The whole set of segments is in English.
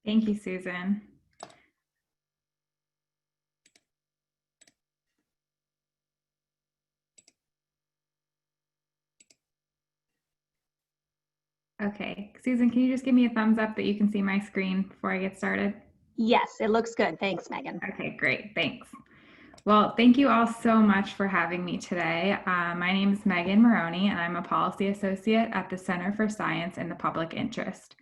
Thank you, Susan. Okay, Susan, can you just give me a thumbs up that you can see my screen before I get started? Yes, it looks good. Thanks, Megan. Okay, great, thanks. Well, thank you all so much for having me today. My name is Megan Maroney, and I'm a policy associate at the Center for Science in the Public Interest.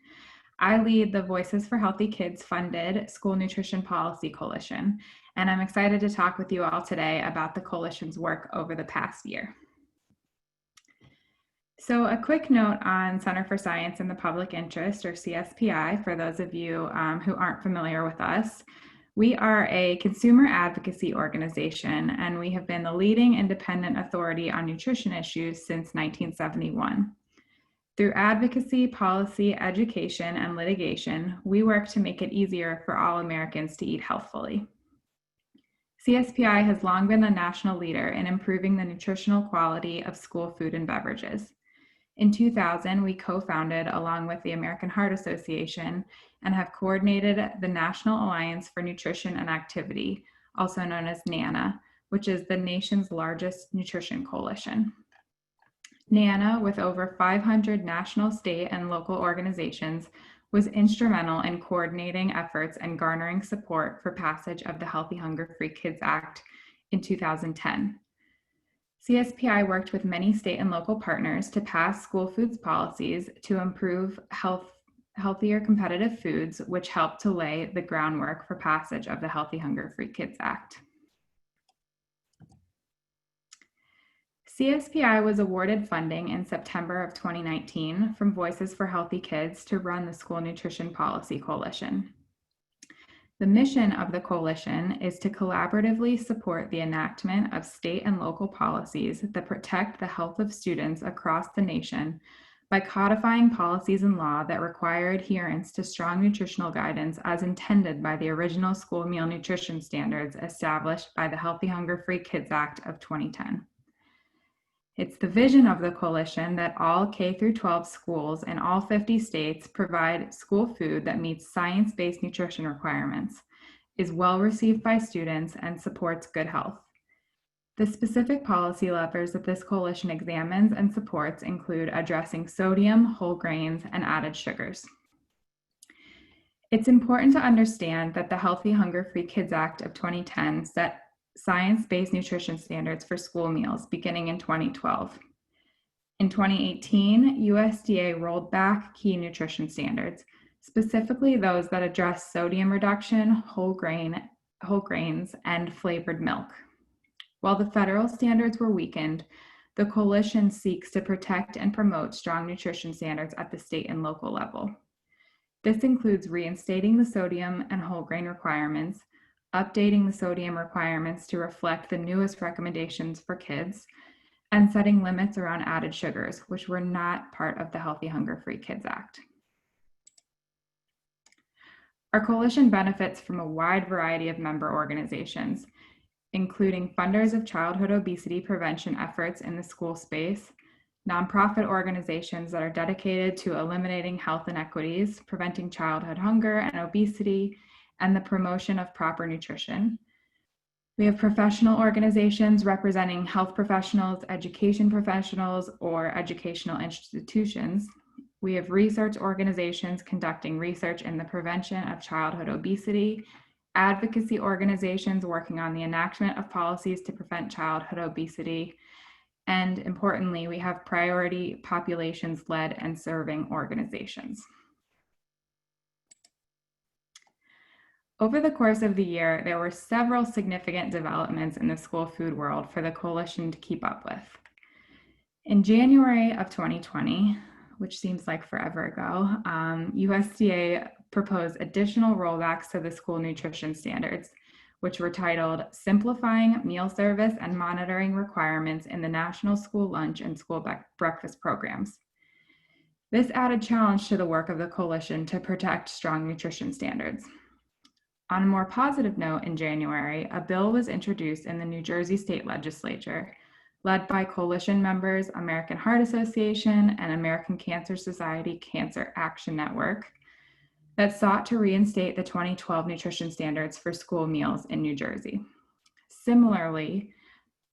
I lead the Voices for Healthy Kids funded School Nutrition Policy Coalition, and I'm excited to talk with you all today about the coalition's work over the past year. So a quick note on Center for Science in the Public Interest, or CSPI, for those of you who aren't familiar with us. We are a consumer advocacy organization, and we have been the leading independent authority on nutrition issues since 1971. Through advocacy, policy, education, and litigation, we work to make it easier for all Americans to eat healthfully. CSPI has long been the national leader in improving the nutritional quality of school food and beverages. In 2000, we co-founded, along with the American Heart Association, and have coordinated the National Alliance for Nutrition and Activity, also known as NANA, which is the nation's largest nutrition coalition. NANA, with over 500 national, state, and local organizations, was instrumental in coordinating efforts and garnering support for passage of the Healthy Hunger-Free Kids Act in 2010. CSPI worked with many state and local partners to pass school foods policies to improve healthier competitive foods, which helped to lay the groundwork for passage of the Healthy Hunger-Free Kids Act. CSPI was awarded funding in September of 2019 from Voices for Healthy Kids to run the School Nutrition Policy Coalition. The mission of the coalition is to collaboratively support the enactment of state and local policies that protect the health of students across the nation by codifying policies and law that require adherence to strong nutritional guidance as intended by the original school meal nutrition standards established by the Healthy Hunger-Free Kids Act of 2010. It's the vision of the coalition that all K-12 schools in all 50 states provide school food that meets science-based nutrition requirements, is well received by students, and supports good health. The specific policy levers that this coalition examines and supports include addressing sodium, whole grains, and added sugars. It's important to understand that the Healthy Hunger-Free Kids Act of 2010 set science-based nutrition standards for school meals beginning in 2012. In 2018, USDA rolled back key nutrition standards, specifically those that address sodium reduction, whole grains, and flavored milk. While the federal standards were weakened, the coalition seeks to protect and promote strong nutrition standards at the state and local level. This includes reinstating the sodium and whole grain requirements, updating the sodium requirements to reflect the newest recommendations for kids, and setting limits around added sugars, which were not part of the Healthy Hunger-Free Kids Act. Our coalition benefits from a wide variety of member organizations, including funders of childhood obesity prevention efforts in the school space, nonprofit organizations that are dedicated to eliminating health inequities, preventing childhood hunger and obesity, and the promotion of proper nutrition. We have professional organizations representing health professionals, education professionals, or educational institutions. We have research organizations conducting research in the prevention of childhood obesity, advocacy organizations working on the enactment of policies to prevent childhood obesity, and importantly, we have priority populations-led and serving organizations. Over the course of the year, there were several significant developments in the school food world for the coalition to keep up with. In January of 2020, which seems like forever ago, USDA proposed additional rollbacks to the school nutrition standards, which were titled Simplifying Meal Service and Monitoring Requirements in the National School Lunch and School Breakfast Programs. This added challenge to the work of the coalition to protect strong nutrition standards. On a more positive note, in January, a bill was introduced in the New Jersey State Legislature, led by coalition members, American Heart Association and American Cancer Society Cancer Action Network, that sought to reinstate the 2012 nutrition standards for school meals in New Jersey. Similarly,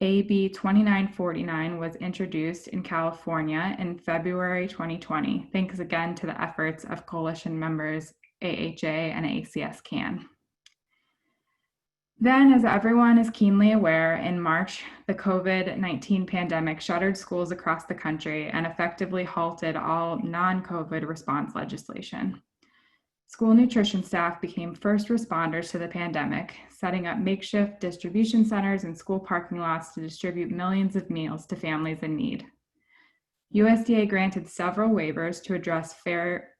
AB 2949 was introduced in California in February 2020, thanks again to the efforts of coalition members AHA and ACS-CAN. Then, as everyone is keenly aware, in March, the COVID-19 pandemic shuttered schools across the country and effectively halted all non-COVID response legislation. School nutrition staff became first responders to the pandemic, setting up makeshift distribution centers and school parking lots to distribute millions of meals to families in need. USDA granted several waivers to address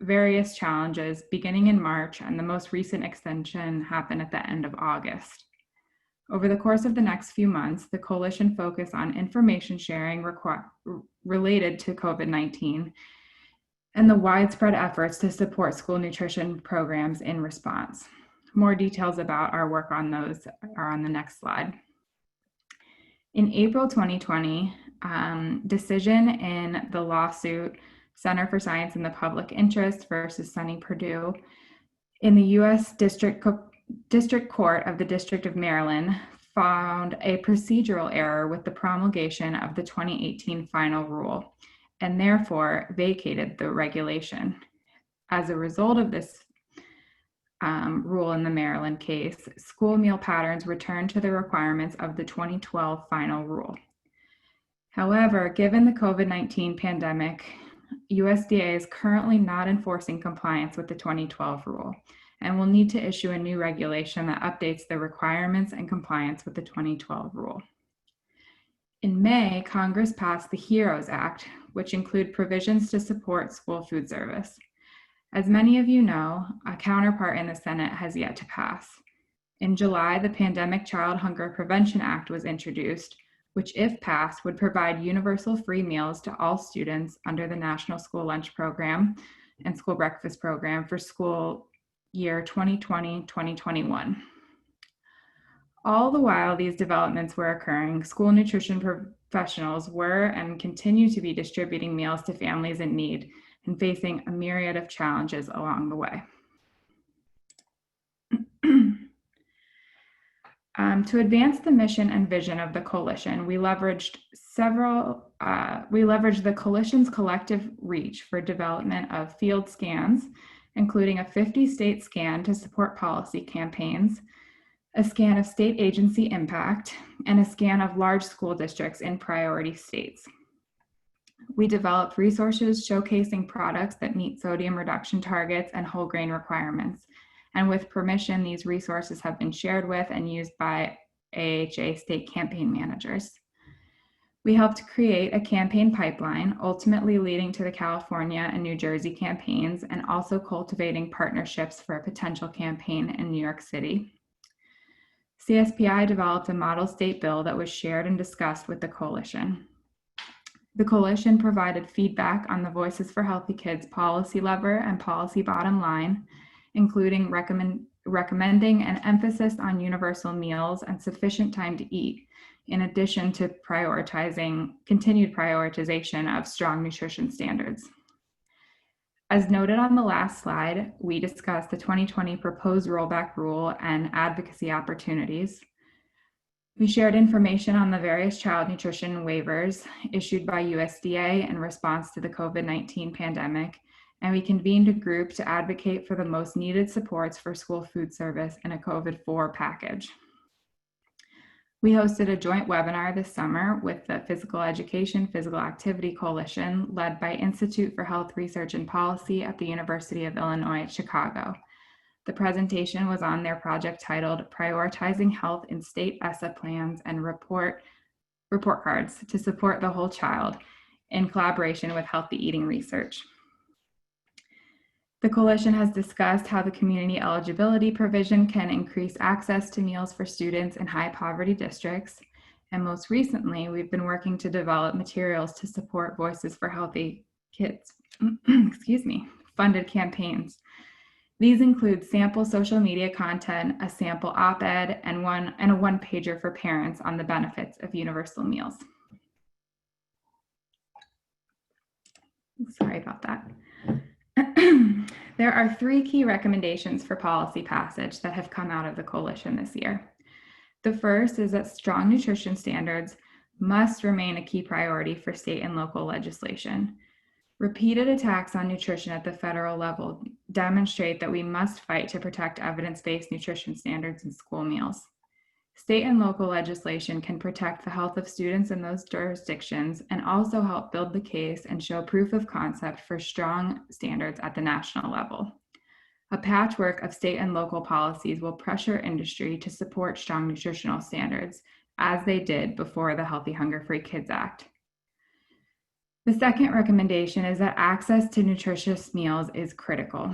various challenges beginning in March, and the most recent extension happened at the end of August. Over the course of the next few months, the coalition focused on information sharing related to COVID-19 and the widespread efforts to support school nutrition programs in response. More details about our work on those are on the next slide. In April 2020, decision in the lawsuit Center for Science in the Public Interest versus SUNY Purdue in the U.S. District Court of the District of Maryland found a procedural error with the promulgation of the 2018 final rule, and therefore vacated the regulation. As a result of this rule in the Maryland case, school meal patterns returned to the requirements of the 2012 final rule. However, given the COVID-19 pandemic, USDA is currently not enforcing compliance with the 2012 rule and will need to issue a new regulation that updates the requirements and compliance with the 2012 rule. In May, Congress passed the HEROES Act, which include provisions to support school food service. As many of you know, a counterpart in the Senate has yet to pass. In July, the Pandemic Child Hunger Prevention Act was introduced, which, if passed, would provide universal free meals to all students under the National School Lunch Program and School Breakfast Program for school year 2020-2021. All the while these developments were occurring, school nutrition professionals were and continue to be distributing meals to families in need and facing a myriad of challenges along the way. To advance the mission and vision of the coalition, we leveraged the coalition's collective reach for development of field scans, including a 50-state scan to support policy campaigns, a scan of state agency impact, and a scan of large school districts in priority states. We developed resources showcasing products that meet sodium reduction targets and whole grain requirements. And with permission, these resources have been shared with and used by AHA state campaign managers. We helped create a campaign pipeline, ultimately leading to the California and New Jersey campaigns, and also cultivating partnerships for a potential campaign in New York City. CSPI developed a model state bill that was shared and discussed with the coalition. The coalition provided feedback on the Voices for Healthy Kids policy lever and policy bottom line, including recommending an emphasis on universal meals and sufficient time to eat, in addition to continued prioritization of strong nutrition standards. As noted on the last slide, we discussed the 2020 proposed rollback rule and advocacy opportunities. We shared information on the various child nutrition waivers issued by USDA in response to the COVID-19 pandemic, and we convened a group to advocate for the most needed supports for school food service in a COVID-4 package. We hosted a joint webinar this summer with the Physical Education Physical Activity Coalition, led by Institute for Health Research and Policy at the University of Illinois at Chicago. The presentation was on their project titled Prioritizing Health in State ESSA Plans and Report Cards to Support the Whole Child, in collaboration with Healthy Eating Research. The coalition has discussed how the community eligibility provision can increase access to meals for students in high poverty districts. And most recently, we've been working to develop materials to support Voices for Healthy Kids, funded campaigns. These include sample social media content, a sample op-ed, and a one-pager for parents on the benefits of universal meals. Sorry about that. There are 3 key recommendations for policy passage that have come out of the coalition this year. The first is that strong nutrition standards must remain a key priority for state and local legislation. Repeated attacks on nutrition at the federal level demonstrate that we must fight to protect evidence-based nutrition standards in school meals. State and local legislation can protect the health of students in those jurisdictions and also help build the case and show proof of concept for strong standards at the national level. A patchwork of state and local policies will pressure industry to support strong nutritional standards, as they did before the Healthy Hunger Free Kids Act. The second recommendation is that access to nutritious meals is critical.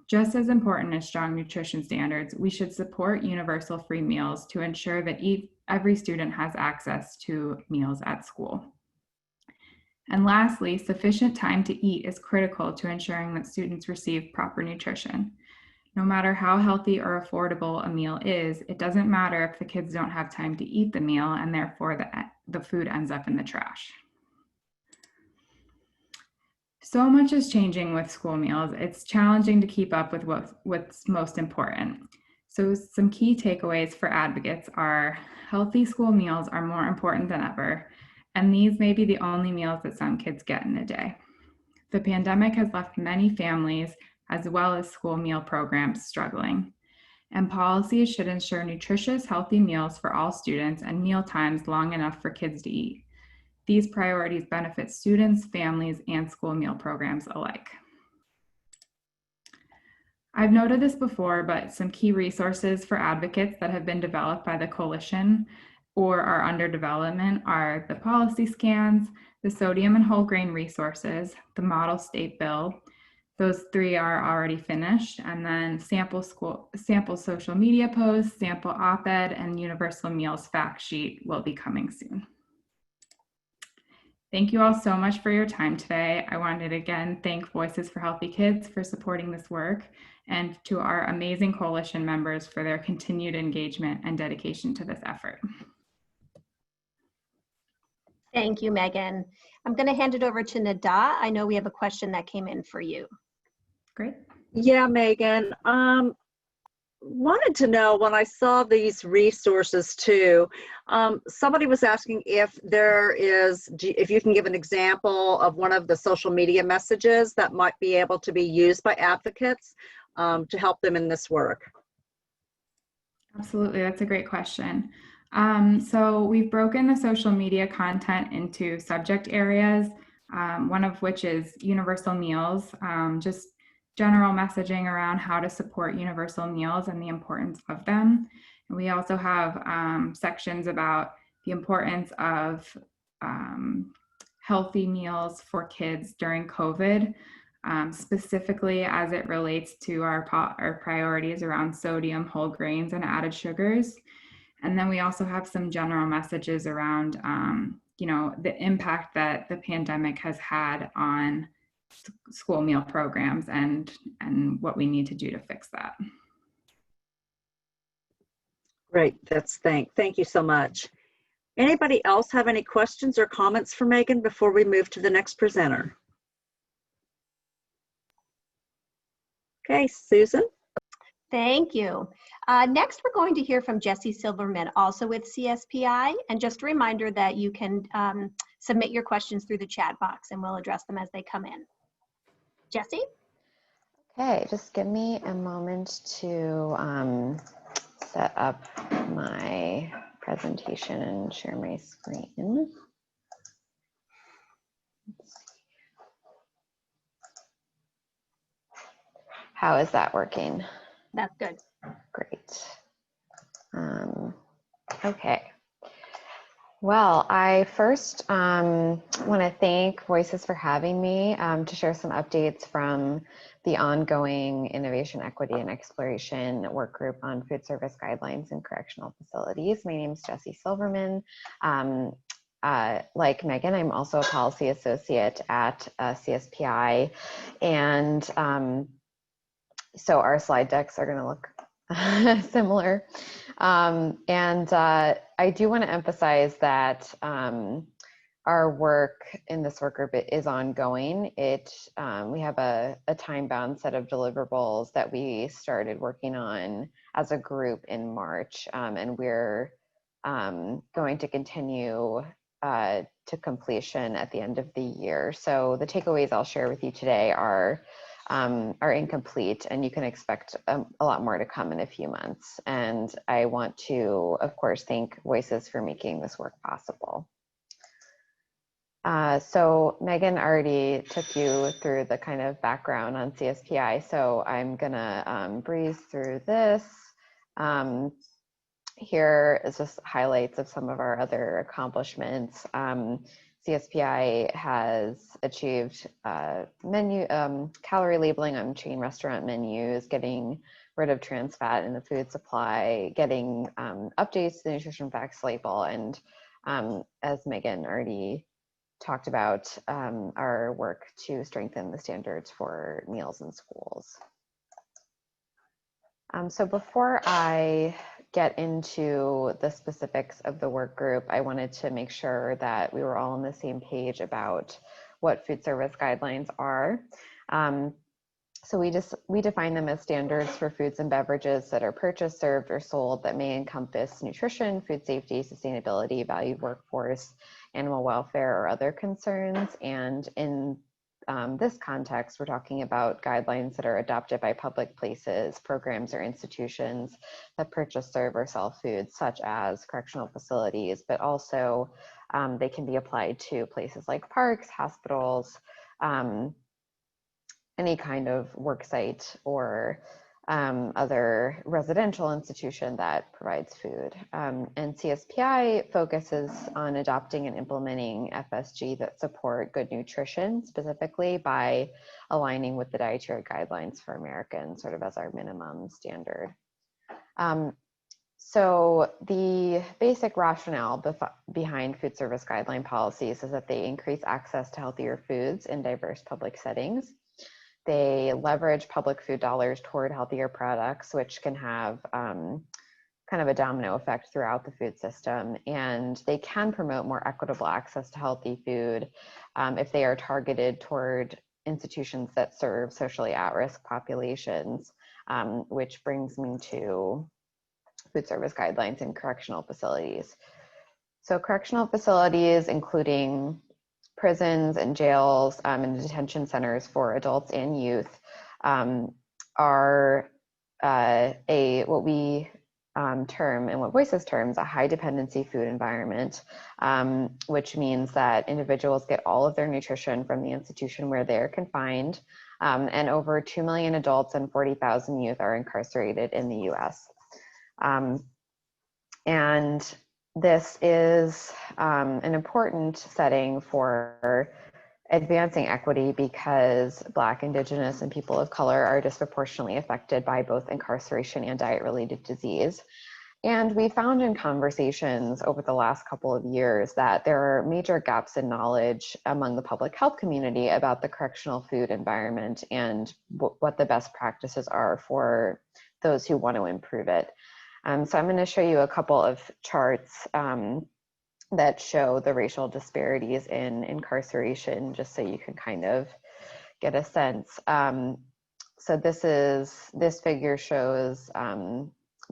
Just as important as strong nutrition standards, we should support universal free meals to ensure that every student has access to meals at school. And lastly, sufficient time to eat is critical to ensuring that students receive proper nutrition. No matter how healthy or affordable a meal is, it doesn't matter if the kids don't have time to eat the meal and therefore the food ends up in the trash. So much is changing with school meals. It's challenging to keep up with what's most important. So some key takeaways for advocates are healthy school meals are more important than ever, and these may be the only meals that some kids get in a day. The pandemic has left many families as well as school meal programs struggling, and policies should ensure nutritious, healthy meals for all students and meal times long enough for kids to eat. These priorities benefit students, families, and school meal programs alike. I've noted this before, but some key resources for advocates that have been developed by the coalition or are under development are the policy scans, the sodium and whole grain resources, the model state bill. Those 3 are already finished, and then sample social media posts, sample op-ed, and universal meals fact sheet will be coming soon. Thank you all so much for your time today. I wanted to again thank Voices for Healthy Kids for supporting this work, and to our amazing coalition members for their continued engagement and dedication to this effort. Thank you, Megan. I'm going to hand it over to Nada. I know we have a question that came in for you. Great. Yeah, Megan. Wanted to know, when I saw these resources too, somebody was asking if if you can give an example of one of the social media messages that might be able to be used by advocates to help them in this work. Absolutely, that's a great question. So we've broken the social media content into subject areas, one of which is universal meals, just general messaging around how to support universal meals and the importance of them. And we also have sections about the importance of healthy meals for kids during COVID, specifically as it relates to our priorities around sodium, whole grains, and added sugars. And then we also have some general messages around, the impact that the pandemic has had on school meal programs and what we need to do to fix that. Great, thank you so much. Anybody else have any questions or comments for Megan before we move to the next presenter? Okay, Susan. Thank you. Next, we're going to hear from Jesse Silverman, also with CSPI. And just a reminder that you can submit your questions through the chat box and we'll address them as they come in. Jesse? Okay, just give me a moment to set up my presentation and share my screen. How is that working? That's good. Great. Okay. Well, I first want to thank Voices for having me to share some updates from the ongoing Innovation, Equity, and Exploration work group on food service guidelines in correctional facilities. My name is Jessie Silverman. Like Megan, I'm also a policy associate at CSPI, and so our slide decks are going to look similar. I do want to emphasize that our work in this work group is ongoing. We have a time-bound set of deliverables that we started working on as a group in March, and we're going to continue to completion at the end of the year. So the takeaways I'll share with you today are incomplete, and you can expect a lot more to come in a few months. And I want to, of course, thank Voices for making this work possible. So Megan already took you through the kind of background on CSPI, so I'm gonna breeze through this. Here is just highlights of some of our other accomplishments. CSPI has achieved calorie labeling on chain restaurant menus, getting rid of trans fat in the food supply, getting updates to the nutrition facts label, and as Megan already talked about, our work to strengthen the standards for meals in schools. So before I get into the specifics of the work group, I wanted to make sure that we were all on the same page about what food service guidelines are. So we define them as standards for foods and beverages that are purchased, served, or sold that may encompass nutrition, food safety, sustainability, valued workforce, animal welfare, or other concerns. And in this context, we're talking about guidelines that are adopted by public places, programs, or institutions that purchase, serve, or sell foods, such as correctional facilities, but also they can be applied to places like parks, hospitals, any kind of work site or other residential institution that provides food. And CSPI focuses on adopting and implementing FSG that support good nutrition, specifically by aligning with the dietary guidelines for Americans, sort of as our minimum standard. So the basic rationale behind food service guideline policies is that they increase access to healthier foods in diverse public settings. They leverage public food dollars toward healthier products, which can have kind of a domino effect throughout the food system. And they can promote more equitable access to healthy food if they are targeted toward institutions that serve socially at-risk populations, which brings me to food service guidelines in correctional facilities. So correctional facilities, including prisons and jails and detention centers for adults and youth, are what we term, and what Voices terms, a high dependency food environment, which means that individuals get all of their nutrition from the institution where they're confined, and over 2 million adults and 40,000 youth are incarcerated in the US. And this is an important setting for advancing equity because Black, Indigenous, and people of color are disproportionately affected by both incarceration and diet-related disease. And we found in conversations over the last couple of years that there are major gaps in knowledge among the public health community about the correctional food environment and what the best practices are for those who want to improve it. So I'm going to show you a couple of charts that show the racial disparities in incarceration, just so you can kind of get a sense. So this figure shows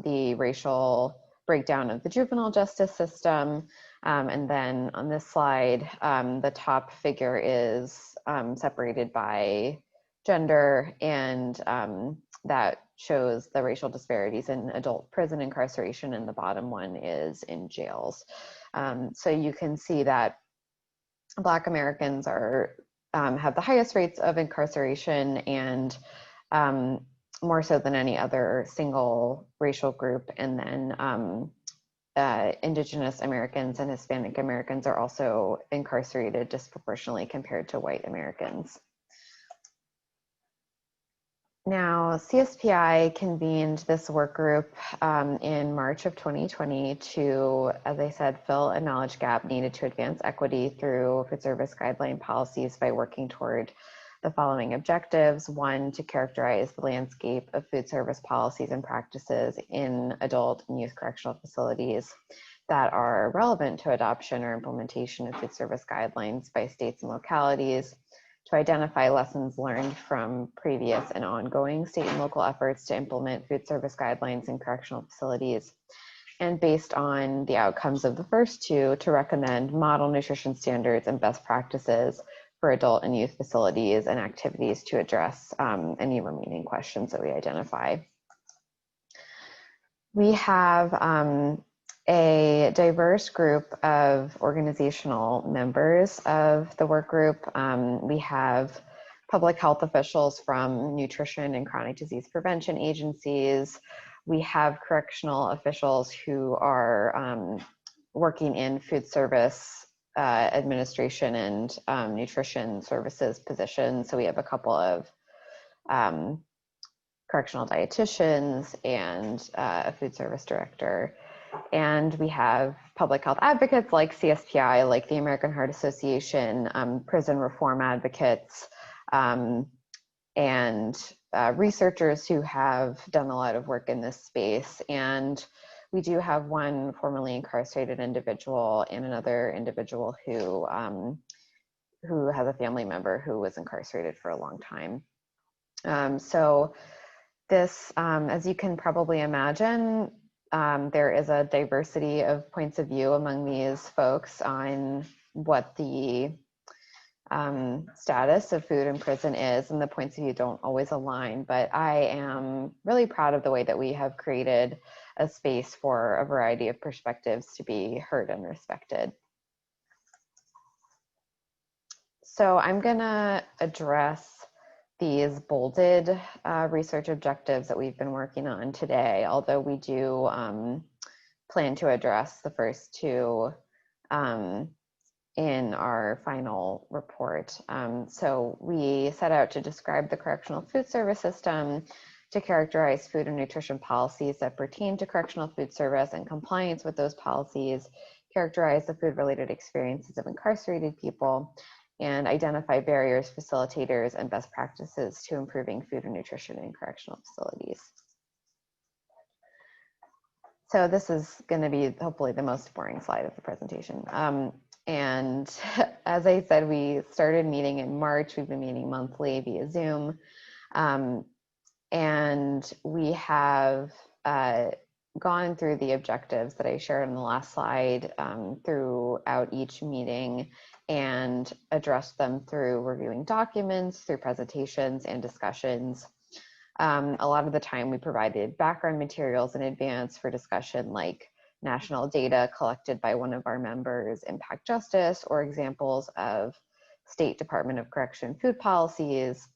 the racial breakdown of the juvenile justice system. And then on this slide, the top figure is separated by gender, and that shows the racial disparities in adult prison incarceration, and the bottom one is in jails. So you can see that Black Americans have the highest rates of incarceration, and more so than any other single racial group. And then Indigenous Americans and Hispanic Americans are also incarcerated disproportionately compared to white Americans. Now, CSPI convened this work group in March of 2020 to, as I said, fill a knowledge gap needed to advance equity through food service guideline policies by working toward the following objectives. One, to characterize the landscape of food service policies and practices in adult and youth correctional facilities that are relevant to adoption or implementation of food service guidelines by states and localities, to identify lessons learned from previous and ongoing state and local efforts to implement food service guidelines in correctional facilities, and based on the outcomes of the first two, to recommend model nutrition standards and best practices for adult and youth facilities and activities to address any remaining questions that we identify. We have a diverse group of organizational members of the work group. We have public health officials from nutrition and chronic disease prevention agencies. We have correctional officials who are working in food service administration and nutrition services positions. So we have a couple of correctional dietitians and a food service director. And we have public health advocates like CSPI, like the American Heart Association, prison reform advocates, and researchers who have done a lot of work in this space. And we do have one formerly incarcerated individual and another individual who has a family member who was incarcerated for a long time. So this, as you can probably imagine, there is a diversity of points of view among these folks on what the status of food in prison is, and the points of view don't always align, but I am really proud of the way that we have created a space for a variety of perspectives to be heard and respected. So I'm gonna address these bolded research objectives that we've been working on today, although we do plan to address the first two in our final report. So we set out to describe the correctional food service system, to characterize food and nutrition policies that pertain to correctional food service and compliance with those policies, characterize the food-related experiences of incarcerated people, and identify barriers, facilitators, and best practices to improving food and nutrition in correctional facilities. So this is going to be hopefully the most boring slide of the presentation. And as I said, we started meeting in March. We've been meeting monthly via Zoom. And we have gone through the objectives that I shared on the last slide throughout each meeting and addressed them through reviewing documents, through presentations and discussions. A lot of the time we provided background materials in advance for discussion, like national data collected by one of our members, impact justice, or examples of State Department of Correction food policies.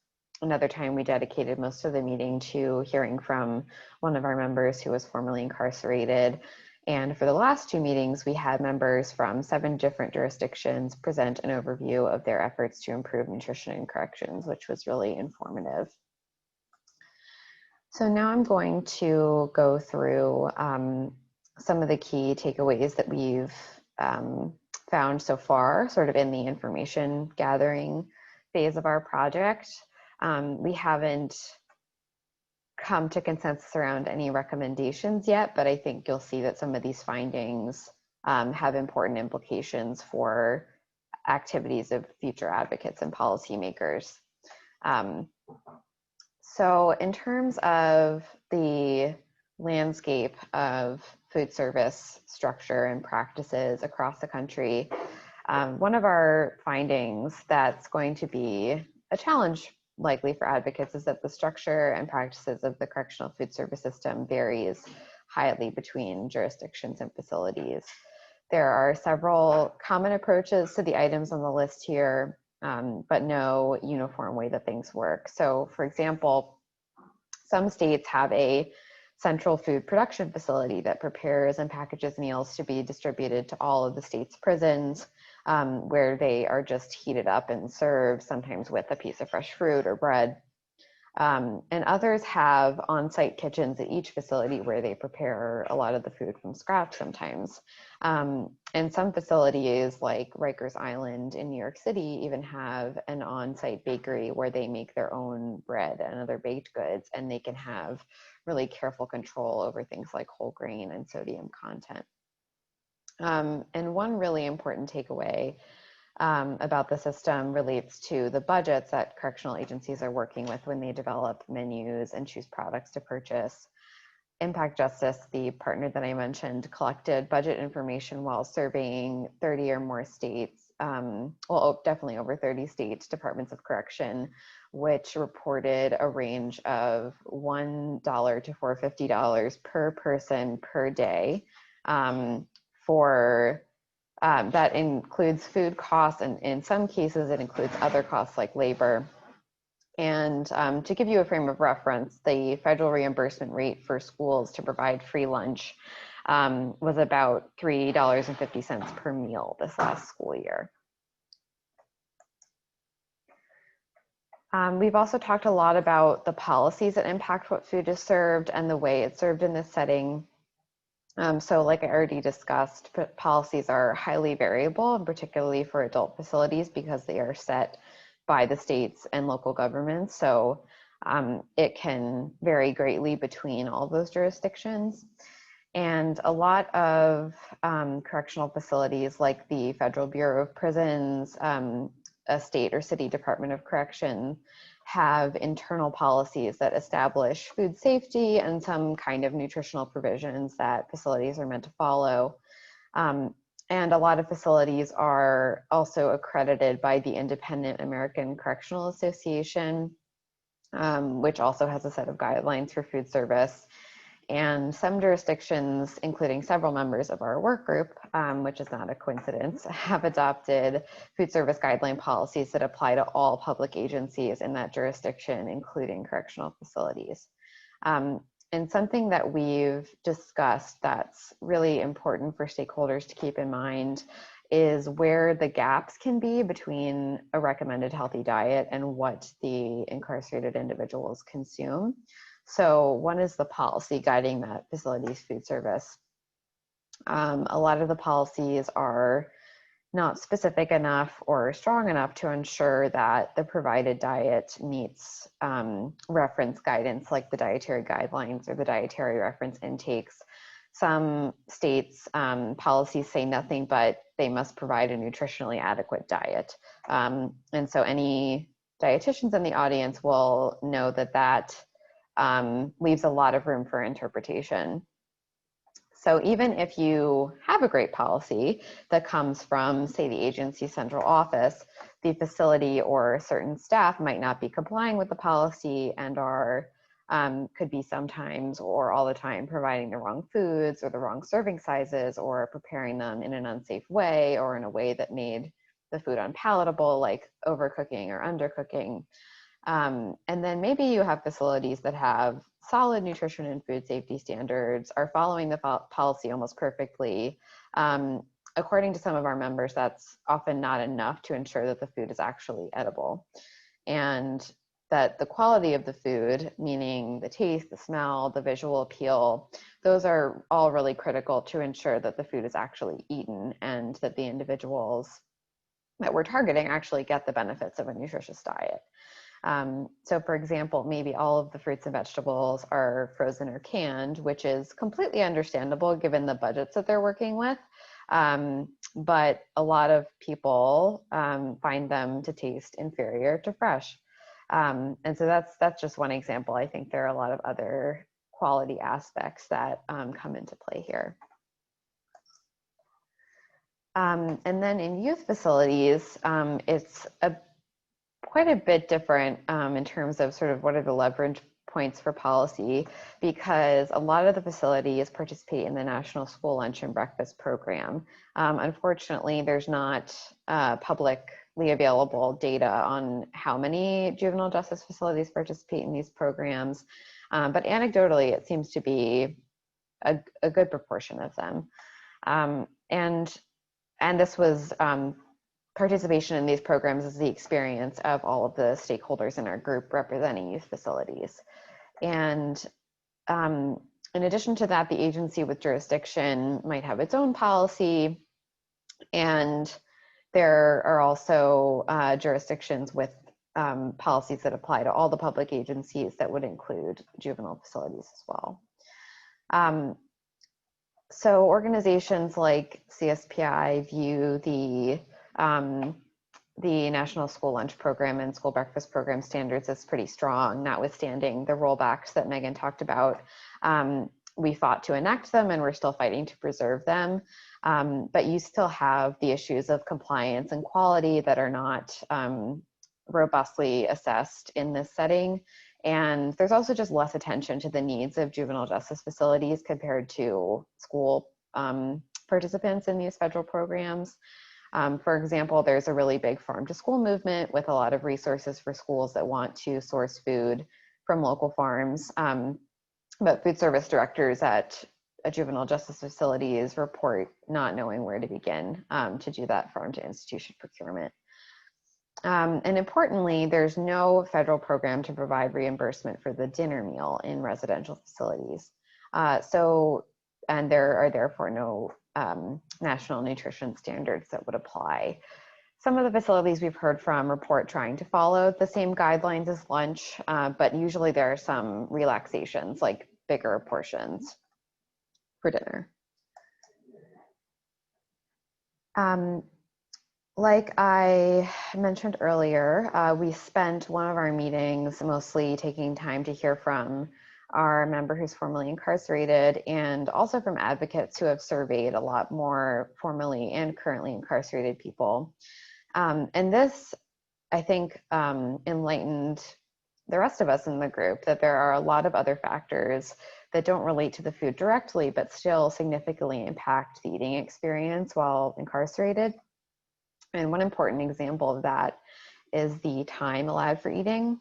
Another time we dedicated most of the meeting to hearing from one of our members who was formerly incarcerated. And for the last two meetings, we had members from 7 different jurisdictions present an overview of their efforts to improve nutrition in corrections, which was really informative. So now I'm going to go through some of the key takeaways that we've found so far, sort of in the information gathering phase of our project. We haven't come to consensus around any recommendations yet, but I think you'll see that some of these findings have important implications for activities of future advocates and policymakers. So in terms of the landscape of food service structure and practices across the country, one of our findings that's going to be a challenge likely for advocates is that the structure and practices of the correctional food service system varies highly between jurisdictions and facilities. There are several common approaches to the items on the list here, but no uniform way that things work. So for example, some states have a central food production facility that prepares and packages meals to be distributed to all of the state's prisons, where they are just heated up and served, sometimes with a piece of fresh fruit or bread. And others have on-site kitchens at each facility where they prepare a lot of the food from scratch sometimes. And some facilities like Rikers Island in New York City even have an on-site bakery where they make their own bread and other baked goods, and they can have really careful control over things like whole grain and sodium content. And one really important takeaway about the system relates to the budgets that correctional agencies are working with when they develop menus and choose products to purchase. Impact Justice, the partner that I mentioned, collected budget information while surveying 30 or more states, well, definitely over 30 states, departments of correction, which reported a range of $1 to $450 per person per day for that includes food costs, and in some cases it includes other costs like labor. And to give you a frame of reference, the federal reimbursement rate for schools to provide free lunch was about $3.50 per meal this last school year. We've also talked a lot about the policies that impact what food is served and the way it's served in this setting. So like I already discussed, policies are highly variable, and particularly for adult facilities because they are set by the states and local governments. So it can vary greatly between all those jurisdictions. And a lot of correctional facilities like the Federal Bureau of Prisons, a state or city Department of Correction, have internal policies that establish food safety and some kind of nutritional provisions that facilities are meant to follow. And a lot of facilities are also accredited by the Independent American Correctional Association, which also has a set of guidelines for food service. And some jurisdictions, including several members of our work group, which is not a coincidence, have adopted food service guideline policies that apply to all public agencies in that jurisdiction, including correctional facilities. And something that we've discussed that's really important for stakeholders to keep in mind is where the gaps can be between a recommended healthy diet and what the incarcerated individuals consume. So one is the policy guiding that facility's food service. A lot of the policies are not specific enough or strong enough to ensure that the provided diet meets reference guidance like the dietary guidelines or the dietary reference intakes. Some states' policies say nothing but they must provide a nutritionally adequate diet. And so any dietitians in the audience will know that that leaves a lot of room for interpretation. So even if you have a great policy that comes from, say, the agency central office, the facility or certain staff might not be complying with the policy and are could be sometimes or all the time providing the wrong foods or the wrong serving sizes or preparing them in an unsafe way or in a way that made the food unpalatable, like overcooking or undercooking. And then maybe you have facilities that have solid nutrition and food safety standards, are following the policy almost perfectly. According to some of our members, that's often not enough to ensure that the food is actually edible. And that the quality of the food, meaning the taste, the smell, the visual appeal, those are all really critical to ensure that the food is actually eaten and that the individuals that we're targeting actually get the benefits of a nutritious diet. So for example, maybe all of the fruits and vegetables are frozen or canned, which is completely understandable given the budgets that they're working with. But a lot of people find them to taste inferior to fresh. And so that's just one example. I think there are a lot of other quality aspects that come into play here. And then in youth facilities, it's quite a bit different in terms of sort of what are the leverage points for policy, because a lot of the facilities participate in the National School Lunch and Breakfast Program. Unfortunately, there's not publicly available data on how many juvenile justice facilities participate in these programs, but anecdotally, it seems to be a good proportion of them. And this was participation in these programs is the experience of all of the stakeholders in our group representing youth facilities. And in addition to that, the agency with jurisdiction might have its own policy, and there are also jurisdictions with policies that apply to all the public agencies that would include juvenile facilities as well. So organizations like CSPI view the National School Lunch Program and School Breakfast Program standards as pretty strong, notwithstanding the rollbacks that Megan talked about. We fought to enact them and we're still fighting to preserve them. But you still have the issues of compliance and quality that are not robustly assessed in this setting. And there's also just less attention to the needs of juvenile justice facilities compared to school participants in these federal programs. For example, there's a really big farm to school movement with a lot of resources for schools that want to source food from local farms. But food service directors at juvenile justice facilities report not knowing where to begin to do that farm to institution procurement. And importantly, there's no federal program to provide reimbursement for the dinner meal in residential facilities. And there are therefore no national nutrition standards that would apply. Some of the facilities we've heard from report trying to follow the same guidelines as lunch, but usually there are some relaxations, like bigger portions for dinner. Like I mentioned earlier, we spent one of our meetings mostly taking time to hear from our member who's formerly incarcerated and also from advocates who have surveyed a lot more formerly and currently incarcerated people. And this, I think, enlightened the rest of us in the group that there are a lot of other factors that don't relate to the food directly, but still significantly impact the eating experience while incarcerated. And one important example of that is the time allowed for eating.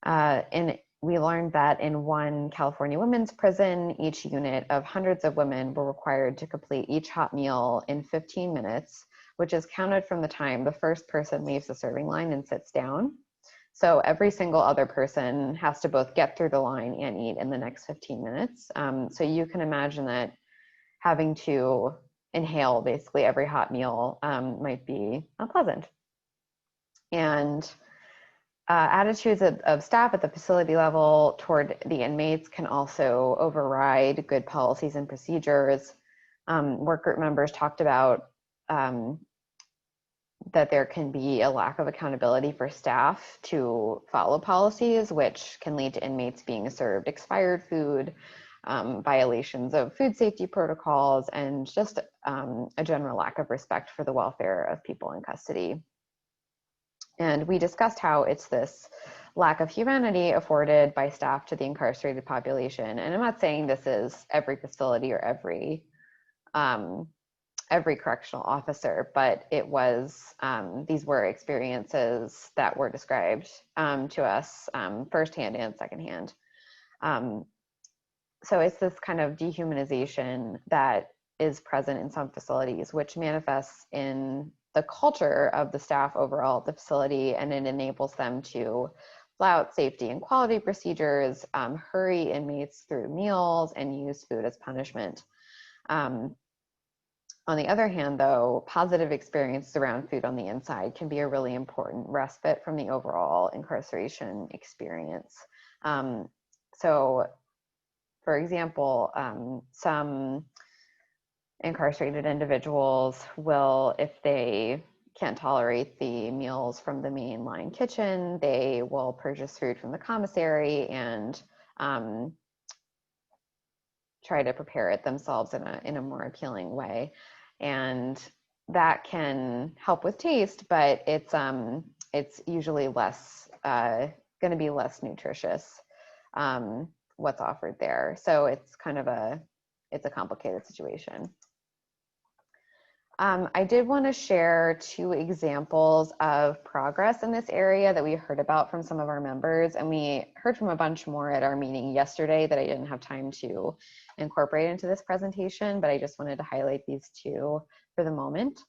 And we learned that in one California women's prison, each unit of hundreds of women were required to complete each hot meal in 15 minutes, which is counted from the time the first person leaves the serving line and sits down. So every single other person has to both get through the line and eat in the next 15 minutes. So you can imagine that having to inhale basically every hot meal might be unpleasant. And attitudes of staff at the facility level toward the inmates can also override good policies and procedures. Work group members talked about that there can be a lack of accountability for staff to follow policies, which can lead to inmates being served expired food, violations of food safety protocols, and just a general lack of respect for the welfare of people in custody. And we discussed how it's this lack of humanity afforded by staff to the incarcerated population. And I'm not saying this is every facility or every correctional officer, but it was, these were experiences that were described to us firsthand and secondhand. So it's this kind of dehumanization that is present in some facilities, which manifests in the culture of the staff overall at the facility, and it enables them to flout safety and quality procedures, hurry inmates through meals, and use food as punishment. On the other hand, though, positive experiences around food on the inside can be a really important respite from the overall incarceration experience. So, for example, some incarcerated individuals will, if they can't tolerate the meals from the mainline kitchen, they will purchase food from the commissary and try to prepare it themselves in a more appealing way. And that can help with taste, but it's usually less going to be less nutritious what's offered there. So it's kind of a complicated situation. I did want to share 2 examples of progress in this area that we heard about from some of our members, and we heard from a bunch more at our meeting yesterday that I didn't have time to incorporate into this presentation, but I just wanted to highlight these 2 for the moment.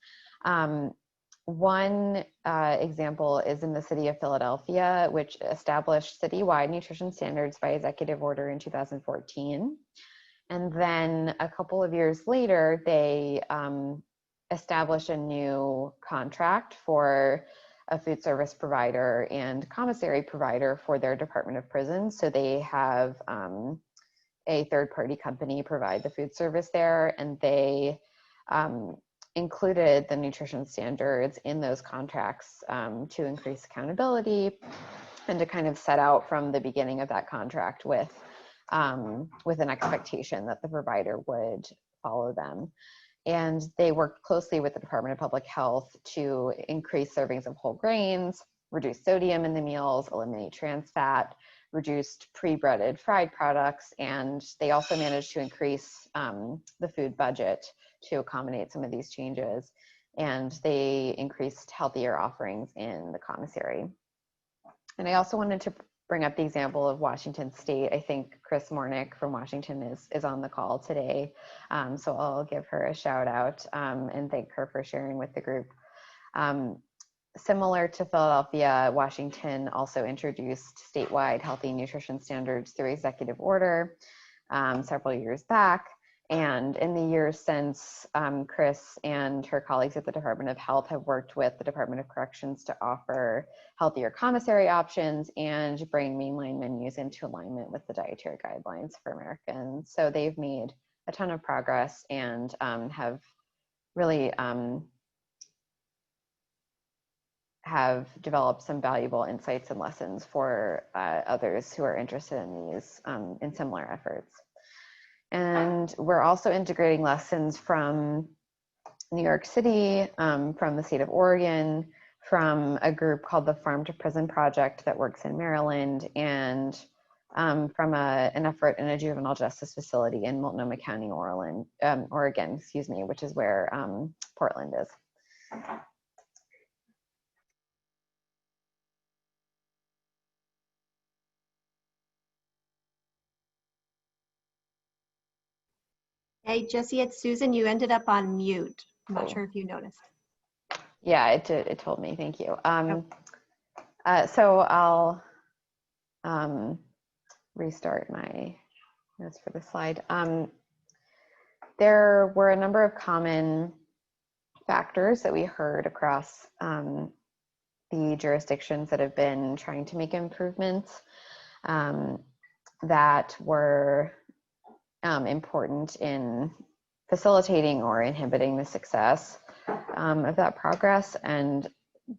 One example is in the city of Philadelphia, which established citywide nutrition standards by executive order in 2014. And then a couple of years later, they established a new contract for a food service provider and commissary provider for their Department of Prisons. So they have a third-party company provide the food service there, and they included the nutrition standards in those contracts to increase accountability and to kind of set out from the beginning of that contract with an expectation that the provider would follow them. And they worked closely with the Department of Public Health to increase servings of whole grains, reduce sodium in the meals, eliminate trans fat, reduced pre-breaded fried products, and they also managed to increase the food budget to accommodate some of these changes. And they increased healthier offerings in the commissary. And I also wanted to bring up the example of Washington State. I think Chris Mornick from Washington is on the call today. So I'll give her a shout out and thank her for sharing with the group. Similar to Philadelphia, Washington also introduced statewide healthy nutrition standards through executive order several years back. And in the years since, Chris and her colleagues at the Department of Health have worked with the Department of Corrections to offer healthier commissary options and bring mainline menus into alignment with the dietary guidelines for Americans. So they've made a ton of progress and have really have developed some valuable insights and lessons for others who are interested in these in similar efforts. And we're also integrating lessons from New York City, from the state of Oregon, from a group called the Farm to Prison Project that works in Maryland, and from an effort in a juvenile justice facility in Multnomah County, Oregon, excuse me, which is where Portland is. Hey, Jesse, it's Susan. You ended up on mute. I'm not sure if you noticed. Yeah, it told me. Thank you. So I'll restart my notes for the slide. There were a number of common factors that we heard across the jurisdictions that have been trying to make improvements that were important in facilitating or inhibiting the success of that progress. And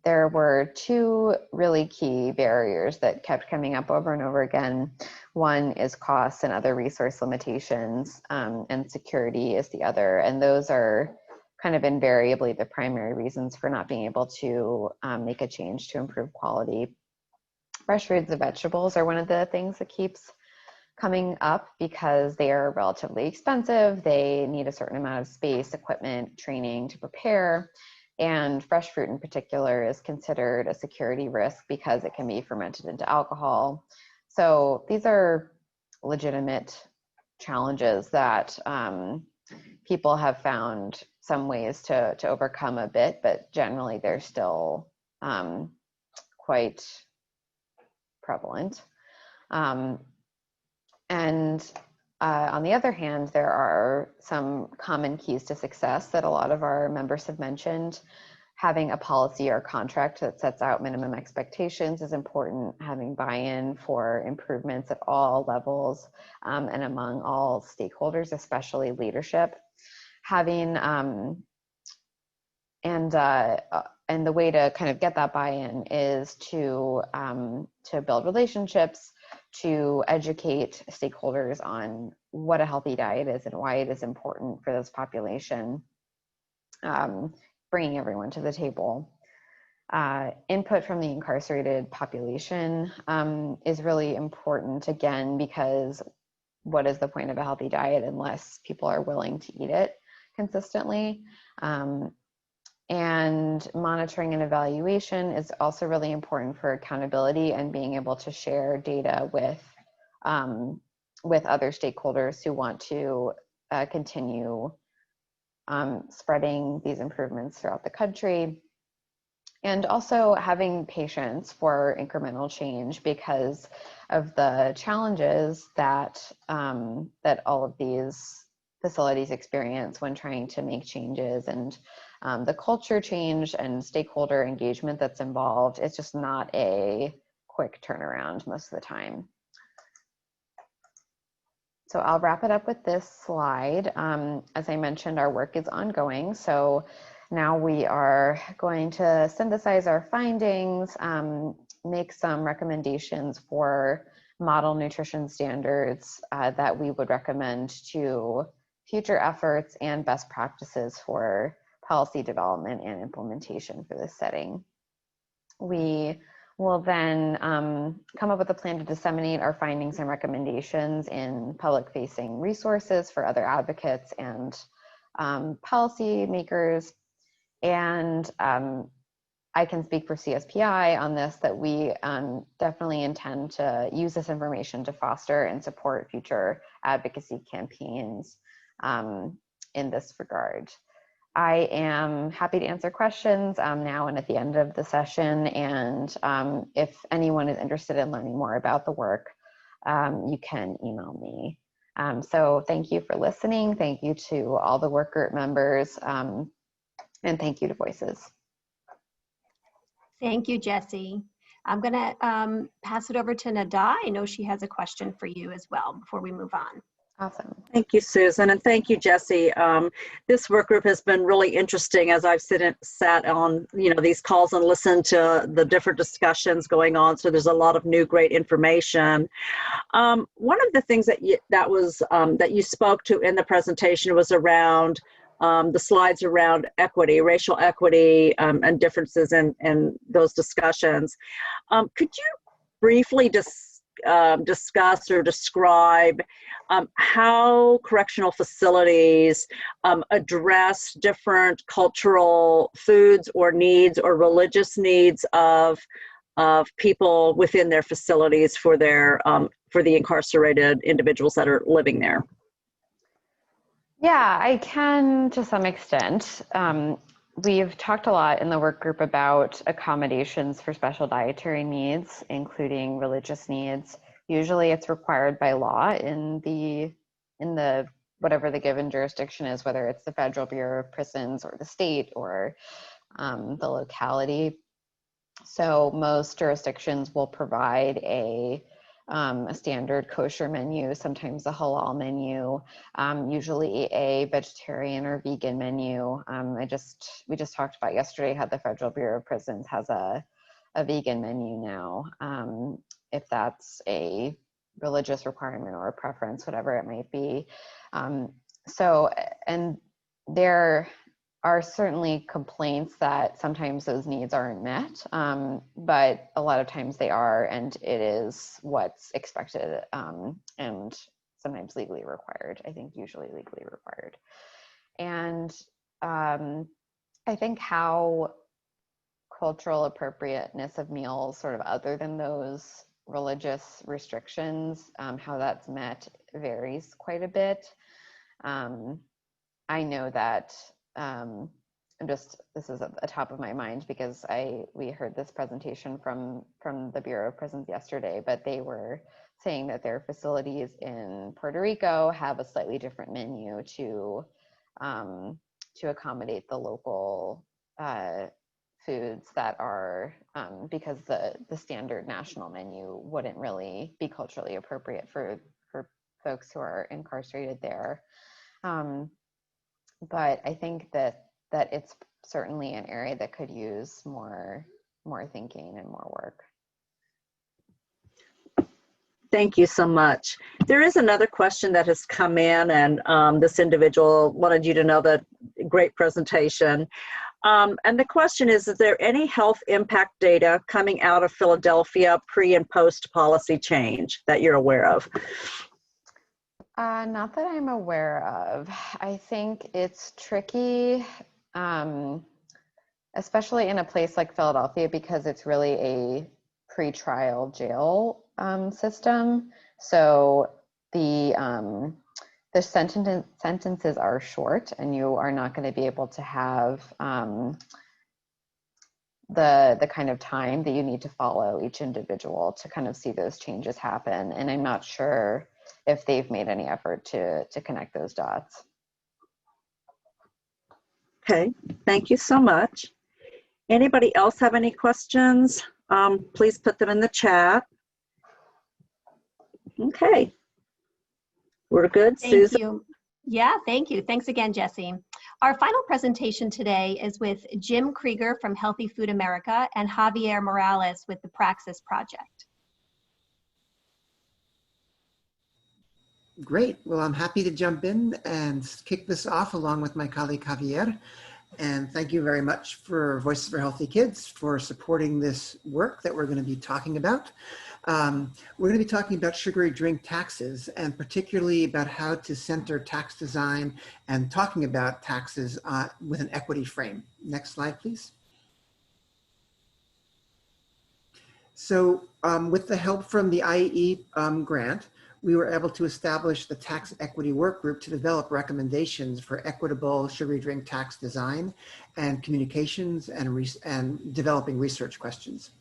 there were two really key barriers that kept coming up over and over again. One is costs and other resource limitations, and security is the other. And those are kind of invariably the primary reasons for not being able to make a change to improve quality. Fresh fruits and vegetables are one of the things that keeps coming up because they are relatively expensive. They need a certain amount of space, equipment, training to prepare. And fresh fruit in particular is considered a security risk because it can be fermented into alcohol. So these are legitimate challenges that people have found some ways to overcome a bit, but generally they're still quite prevalent. And on the other hand, there are some common keys to success that a lot of our members have mentioned. Having a policy or contract that sets out minimum expectations is important. Having buy-in for improvements at all levels and among all stakeholders, especially leadership. Having and the way to kind of get that buy-in is to build relationships, to educate stakeholders on what a healthy diet is and why it is important for this population, bringing everyone to the table. Input from the incarcerated population is really important, again, because what is the point of a healthy diet unless people are willing to eat it consistently? And monitoring and evaluation is also really important for accountability and being able to share data with other stakeholders who want to continue spreading these improvements throughout the country. And also having patience for incremental change because of the challenges that that all of these facilities experience when trying to make changes, and the culture change and stakeholder engagement that's involved. It's just not a quick turnaround most of the time. So I'll wrap it up with this slide. As I mentioned, our work is ongoing. So now we are going to synthesize our findings, make some recommendations for model nutrition standards that we would recommend to future efforts and best practices for policy development and implementation for this setting. We will then come up with a plan to disseminate our findings and recommendations in public-facing resources for other advocates and policy makers. And I can speak for CSPI on this, that we definitely intend to use this information to foster and support future advocacy campaigns in this regard. I am happy to answer questions now and at the end of the session. And if anyone is interested in learning more about the work, you can email me. So thank you for listening. Thank you to all the work group members, and thank you to Voices. Thank you, Jessie. I'm going to pass it over to Nada. I know she has a question for you as well before we move on. Awesome. Thank you, Susan, and thank you, Jessie. This work group has been really interesting as I've sat on these calls and listened to the different discussions going on. So there's a lot of new, great information. One of the things that you spoke to in the presentation was around the slides around equity, racial equity, and differences in those discussions. Could you briefly discuss or describe how correctional facilities address different cultural foods or needs or religious needs of people within their facilities for the incarcerated individuals that are living there? Yeah, I can to some extent. We've talked a lot in the work group about accommodations for special dietary needs, including religious needs. Usually it's required by law in the whatever the given jurisdiction is, whether it's the Federal Bureau of Prisons or the state or the locality. So most jurisdictions will provide a standard kosher menu, sometimes a halal menu, usually a vegetarian or vegan menu. We just talked about yesterday how the Federal Bureau of Prisons has a vegan menu now, if that's a religious requirement or a preference, whatever it might be. And there are certainly complaints that sometimes those needs aren't met, but a lot of times they are, and it is what's expected and sometimes legally required. I think usually legally required. And I think how cultural appropriateness of meals, sort of other than those religious restrictions, how that's met varies quite a bit. I know that this is at the top of my mind because we heard this presentation from the Bureau of Prisons yesterday, but they were saying that their facilities in Puerto Rico have a slightly different menu to accommodate the local foods that are, because the standard national menu wouldn't really be culturally appropriate for folks who are incarcerated there. But I think that it's certainly an area that could use more thinking and more work. Thank you so much. There is another question that has come in, and this individual wanted you to know that great presentation. And the question is there any health impact data coming out of Philadelphia pre and post policy change that you're aware of? Not that I'm aware of. I think it's tricky, especially in a place like Philadelphia, because it's really a pre-trial jail system. So the sentences are short, and you are not going to be able to have the kind of time that you need to follow each individual to kind of see those changes happen. And I'm not sure if they've made any effort to connect those dots. Okay, thank you so much. Anybody else have any questions? Please put them in the chat. Okay. We're good, Thank Susan? you. Yeah, thank you. Thanks again, Jesse. Our final presentation today is with Jim Krieger from Healthy Food America and Javier Morales with the Praxis Project. Great. Well, I'm happy to jump in and kick this off along with my colleague Javier. And thank you very much for Voices for Healthy Kids for supporting this work that we're going to be talking about. We're going to be talking about sugary drink taxes, and particularly about how to center tax design and talking about taxes with an equity frame. Next slide, please. So with the help from the IEE grant, we were able to establish the Tax Equity Work Group to develop recommendations for equitable sugary drink tax design and communications and developing research questions.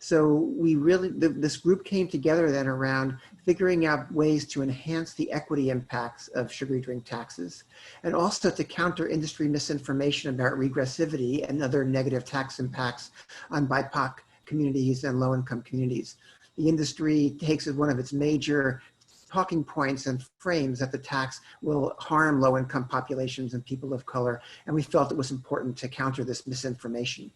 So this group came together then around figuring out ways to enhance the equity impacts of sugary drink taxes, and also to counter industry misinformation about regressivity and other negative tax impacts on BIPOC communities and low-income communities. The industry takes as one of its major talking points and frames that the tax will harm low-income populations and people of color, and we felt it was important to counter this misinformation.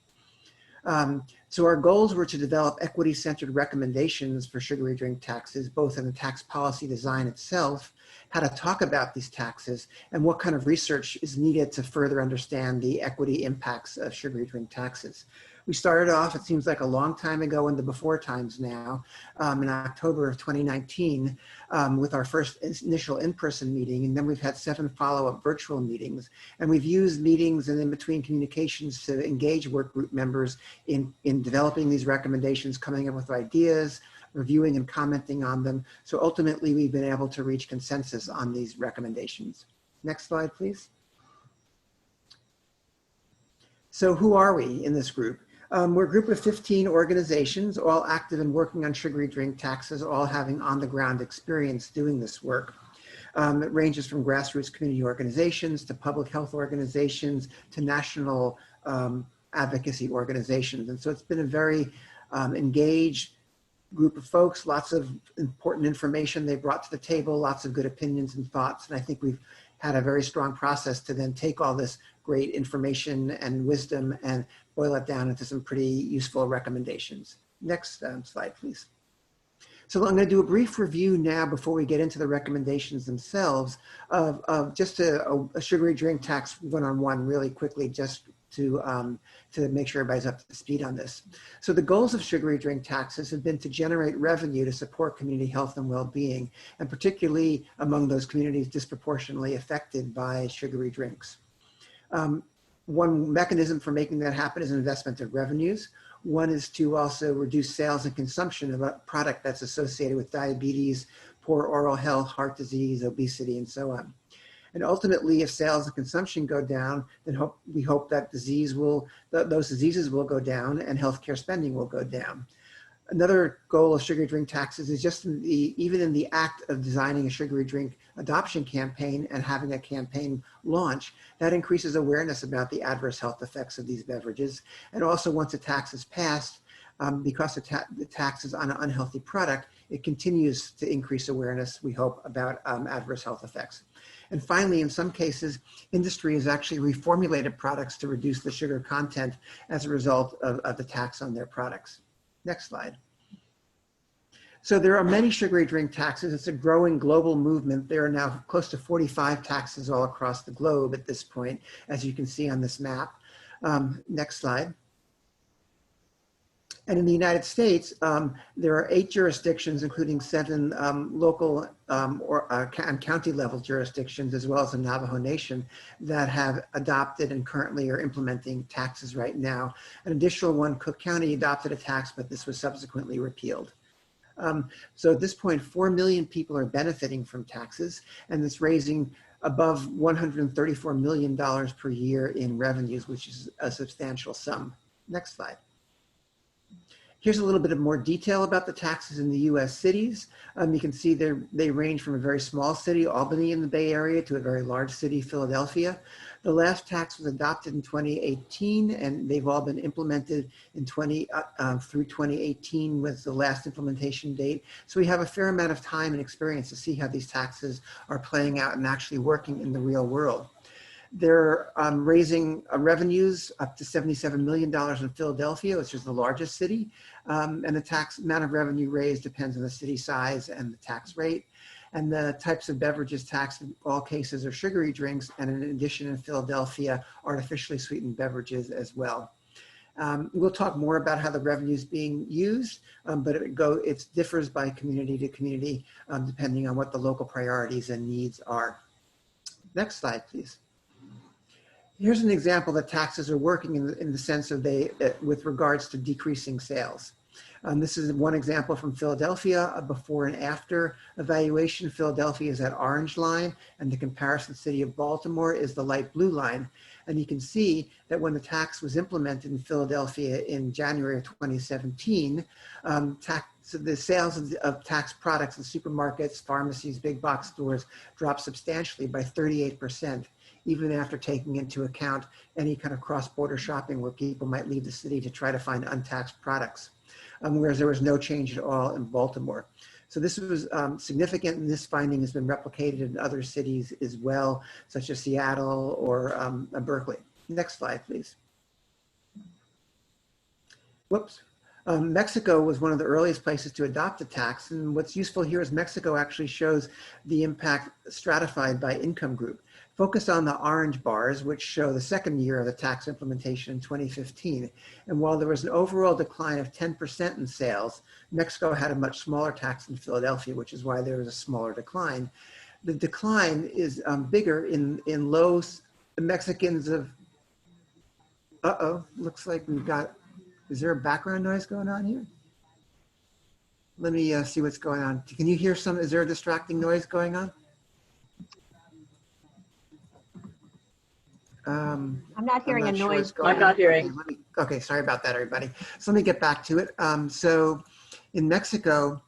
So our goals were to develop equity-centered recommendations for sugary drink taxes, both in the tax policy design itself, how to talk about these taxes, and what kind of research is needed to further understand the equity impacts of sugary drink taxes. We started off, it seems like a long time ago in the before times now, in October of 2019, with our first initial in-person meeting, and then we've had 7 follow-up virtual meetings. And we've used meetings and in-between communications to engage work group members in developing these recommendations, coming up with ideas, reviewing and commenting on them. So ultimately, we've been able to reach consensus on these recommendations. Next slide, please. So who are we in this group? We're a group of 15 organizations, all active and working on sugary drink taxes, all having on-the-ground experience doing this work. It ranges from grassroots community organizations to public health organizations to national advocacy organizations. And so it's been a very engaged group of folks, lots of important information they brought to the table, lots of good opinions and thoughts. And I think we've had a very strong process to then take all this great information and wisdom and boil it down into some pretty useful recommendations. Next slide, please. So I'm going to do a brief review now before we get into the recommendations themselves of just a sugary drink tax one-on-one really quickly, just to make sure everybody's up to speed on this. So the goals of sugary drink taxes have been to generate revenue to support community health and well-being, and particularly among those communities disproportionately affected by sugary drinks. One mechanism for making that happen is investment of revenues. One is to also reduce sales and consumption of a product that's associated with diabetes, poor oral health, heart disease, obesity, and so on. And ultimately, if sales and consumption go down, then we hope that those diseases will go down and healthcare spending will go down. Another goal of sugary drink taxes is just even in the act of designing a sugary drink adoption campaign and having a campaign launch, that increases awareness about the adverse health effects of these beverages. And also once a tax is passed, because the tax is on an unhealthy product, it continues to increase awareness, we hope, about adverse health effects. And finally, in some cases, industry has actually reformulated products to reduce the sugar content as a result of the tax on their products. Next slide. So there are many sugary drink taxes. It's a growing global movement. There are now close to 45 taxes all across the globe at this point, as you can see on this map. Next slide. And in the United States, there are 8 jurisdictions, including 7 local and county level jurisdictions, as well as the Navajo Nation, that have adopted and currently are implementing taxes right now. An additional one, Cook County, adopted a tax, but this was subsequently repealed. So at this point, 4 million people are benefiting from taxes, and it's raising above $134 million per year in revenues, which is a substantial sum. Next slide. Here's a little bit of more detail about the taxes in the US cities. You can see they range from a very small city, Albany in the Bay Area, to a very large city, Philadelphia. The last tax was adopted in 2018, and they've all been implemented in through 2018 was the last implementation date. So we have a fair amount of time and experience to see how these taxes are playing out and actually working in the real world. They're raising revenues up to $77 million in Philadelphia, which is the largest city. And the amount of revenue raised depends on the city size and the tax rate. And the types of beverages taxed in all cases are sugary drinks, and in addition in Philadelphia, artificially sweetened beverages as well. We'll talk more about how the revenue is being used, but it differs by community to community, depending on what the local priorities and needs are. Next slide, please. Here's an example that taxes are working in the sense of with regards to decreasing sales. This is one example from Philadelphia, a before and after evaluation. Philadelphia is that orange line, and the comparison city of Baltimore is the light blue line. And you can see that when the tax was implemented in Philadelphia in January of 2017, so the sales of tax products in supermarkets, pharmacies, big box stores dropped substantially by 38%. Even after taking into account any kind of cross-border shopping where people might leave the city to try to find untaxed products, whereas there was no change at all in Baltimore. So this was significant, and this finding has been replicated in other cities as well, such as Seattle or Berkeley. Next slide, please. Whoops. Mexico was one of the earliest places to adopt a tax, and what's useful here is Mexico actually shows the impact stratified by income group. Focus on the orange bars, which show the second year of the tax implementation in 2015. And while there was an overall decline of 10% in sales, Mexico had a much smaller tax than Philadelphia, which is why there was a smaller decline. The decline is bigger in low Mexicans of, looks like we've got, is there a background noise going on here? Let me see what's going on. Can you hear is there a distracting noise going on? I'm not hearing a noise. I'm not hearing. Okay, sorry about that, everybody. So let me get back to it. So in Mexico,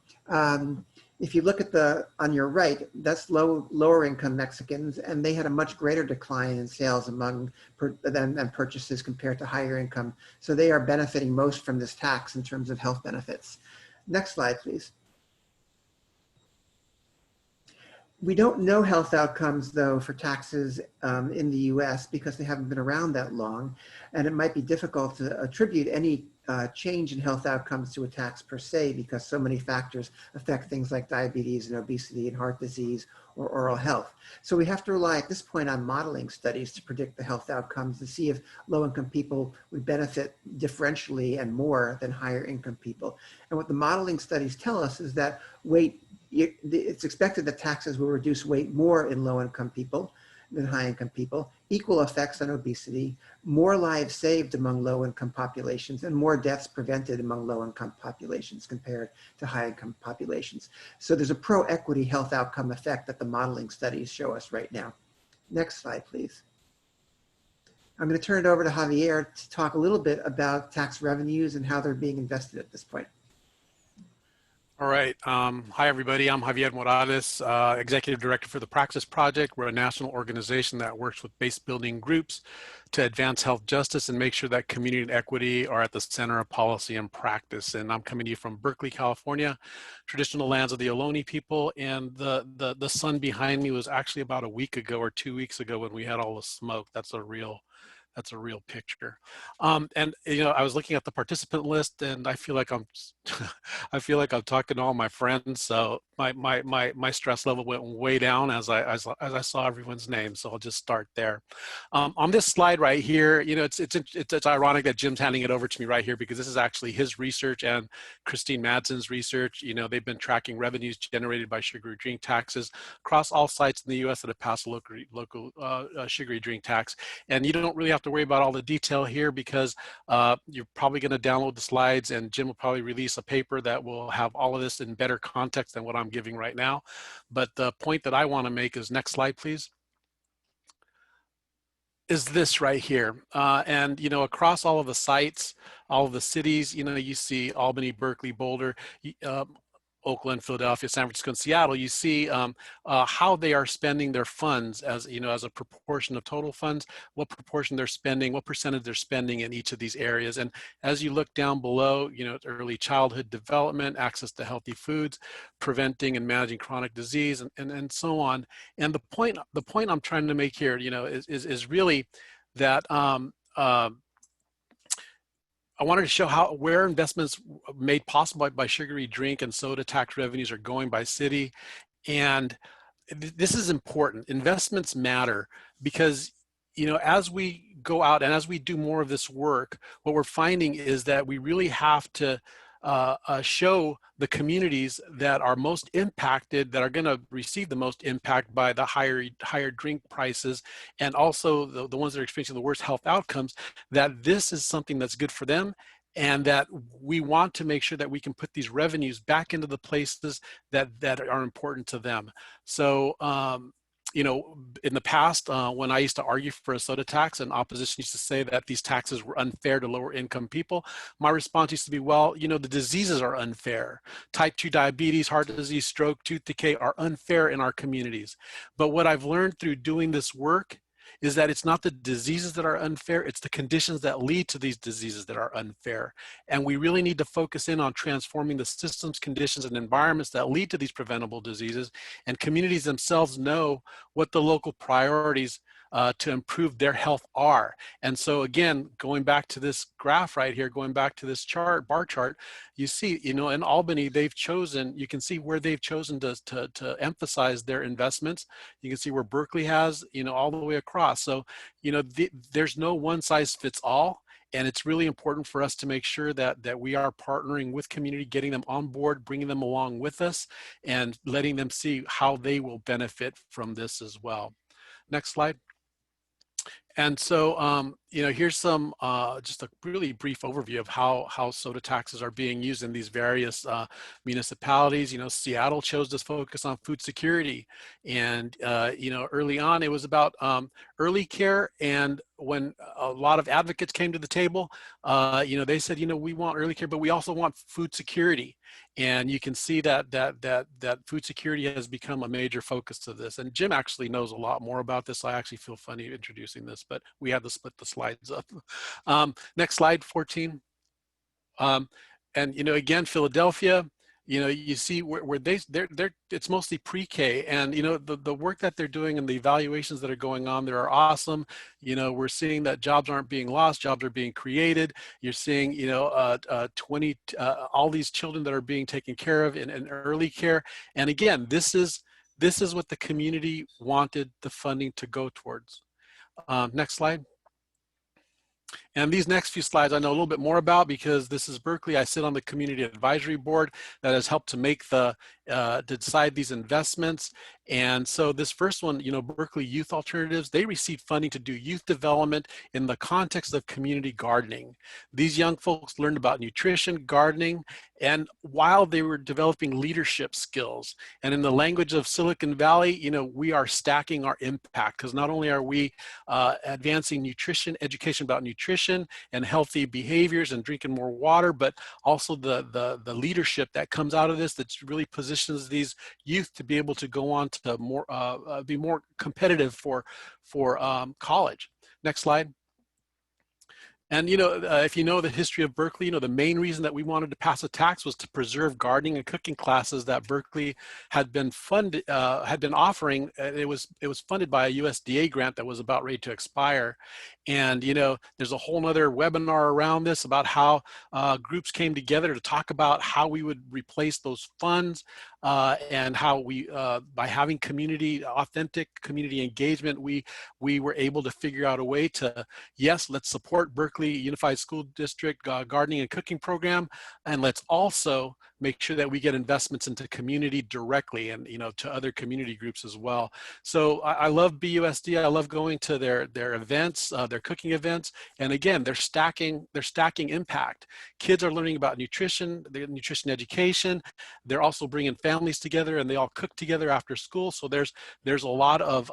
if you look at on your right, that's lower income Mexicans, and they had a much greater decline in sales than purchases compared to higher income. So they are benefiting most from this tax in terms of health benefits. Next slide, please. We don't know health outcomes, though, for taxes in the US because they haven't been around that long, and it might be difficult to attribute any change in health outcomes to a tax per se because so many factors affect things like diabetes and obesity and heart disease or oral health. So we have to rely at this point on modeling studies to predict the health outcomes to see if low-income people would benefit differentially and more than higher income people. And what the modeling studies tell us is that it's expected that taxes will reduce weight more in low-income people than high-income people, equal effects on obesity, more lives saved among low-income populations, and more deaths prevented among low-income populations compared to high-income populations. So there's a pro-equity health outcome effect that the modeling studies show us right now. Next slide, please. I'm going to turn it over to Javier to talk a little bit about tax revenues and how they're being invested at this point. All right. Hi, everybody. I'm Javier Morales, Executive Director for the Praxis Project. We're a national organization that works with base building groups to advance health justice and make sure that community and equity are at the center of policy and practice. And I'm coming to you from Berkeley, California, traditional lands of the Ohlone people. And the sun behind me was actually about a week ago or 2 weeks ago when we had all the smoke. That's a real picture. And you know, I was looking at the participant list, and I feel like I'm talking to all my friends. So my stress level went way down as I saw everyone's name. So I'll just start there. On this slide right here, you know, it's ironic that Jim's handing it over to me right here because this is actually his research and Christine Madsen's research. You know, they've been tracking revenues generated by sugary drink taxes across all sites in the U.S. that have passed a local sugary drink tax, and you don't really have to worry about all the detail here because you're probably going to download the slides, and Jim will probably release a paper that will have all of this in better context than what I'm giving right now. But the point that I want to make is, next slide, please. is this right here. And, you know, across all of the sites, all of the cities, you know, you see Albany, Berkeley, Boulder, Oakland, Philadelphia, San Francisco, and Seattle, you see how they are spending their funds as, you know, as a proportion of total funds, what proportion they're spending, what percentage they're spending in each of these areas. And as you look down below, you know, early childhood development, access to healthy foods, preventing and managing chronic disease, and so on. And the point I'm trying to make here, you know, is really that I wanted to show where investments made possible by sugary drink and soda tax revenues are going by city. And this is important. Investments matter because, you know, as we go out and as we do more of this work, what we're finding is that we really have to show the communities that are most impacted, that are going to receive the most impact by the higher drink prices, and also the ones that are experiencing the worst health outcomes, that this is something that's good for them, and that we want to make sure that we can put these revenues back into the places that are important to them. So you know, in the past, when I used to argue for a soda tax, and opposition used to say that these taxes were unfair to lower income people, my response used to be, well, you know, the diseases are unfair. Type 2 diabetes, heart disease, stroke, tooth decay are unfair in our communities. But what I've learned through doing this work is that it's not the diseases that are unfair, it's the conditions that lead to these diseases that are unfair. And we really need to focus in on transforming the systems, conditions, and environments that lead to these preventable diseases. And communities themselves know what the local priorities to improve their health are. And so again, going back to this graph right here, going back to this chart, bar chart, you see, you know, in Albany, they've chosen, you can see where they've chosen to emphasize their investments. You can see where Berkeley has, you know, all the way across. So, you know, there's no one size fits all. And it's really important for us to make sure that we are partnering with community, getting them on board, bringing them along with us, and letting them see how they will benefit from this as well. Next slide. And so, you know, here's some, just a really brief overview of how soda taxes are being used in these various municipalities. You know, Seattle chose to focus on food security. And, you know, early on, it was about early care. And when a lot of advocates came to the table, you know, they said, you know, we want early care, but we also want food security. And you can see that food security has become a major focus to this. And Jim actually knows a lot more about this. I actually feel funny introducing this, but we had to split the slides up. Next slide, 14. And, you know, again, Philadelphia, you know, you see where it's mostly pre-K, and, you know, the work that they're doing and the evaluations that are going on there are awesome. You know, we're seeing that jobs aren't being lost, jobs are being created. You're seeing, you know, all these children that are being taken care of in early care. And again, this is what the community wanted the funding to go towards. Next slide. And these next few slides I know a little bit more about because this is Berkeley. I sit on the community advisory board that has helped to make to decide these investments. And so this first one, you know, Berkeley Youth Alternatives, they received funding to do youth development in the context of community gardening. These young folks learned about nutrition, gardening, and while they were developing leadership skills. And in the language of Silicon Valley, you know, we are stacking our impact, because not only are we advancing nutrition, education about nutrition and healthy behaviors and drinking more water, but also the leadership that comes out of this that really positions these youth to be able to go on to more be more competitive for college. Next slide. And, you know, if you know the history of Berkeley, you know, the main reason that we wanted to pass a tax was to preserve gardening and cooking classes that Berkeley had been offering. It was funded by a USDA grant that was about ready to expire. And, you know, there's a whole nother webinar around this about how groups came together to talk about how we would replace those funds and how we, by having authentic community engagement, we were able to figure out a way to, yes, let's support Berkeley Unified School District gardening and cooking program, and let's also make sure that we get investments into community directly and, you know, to other community groups as well. So I love BUSD. I love going to their events. their cooking events. And again, they're stacking impact. Kids are learning about nutrition, the nutrition education. They're also bringing families together, and they all cook together after school. So there's a lot of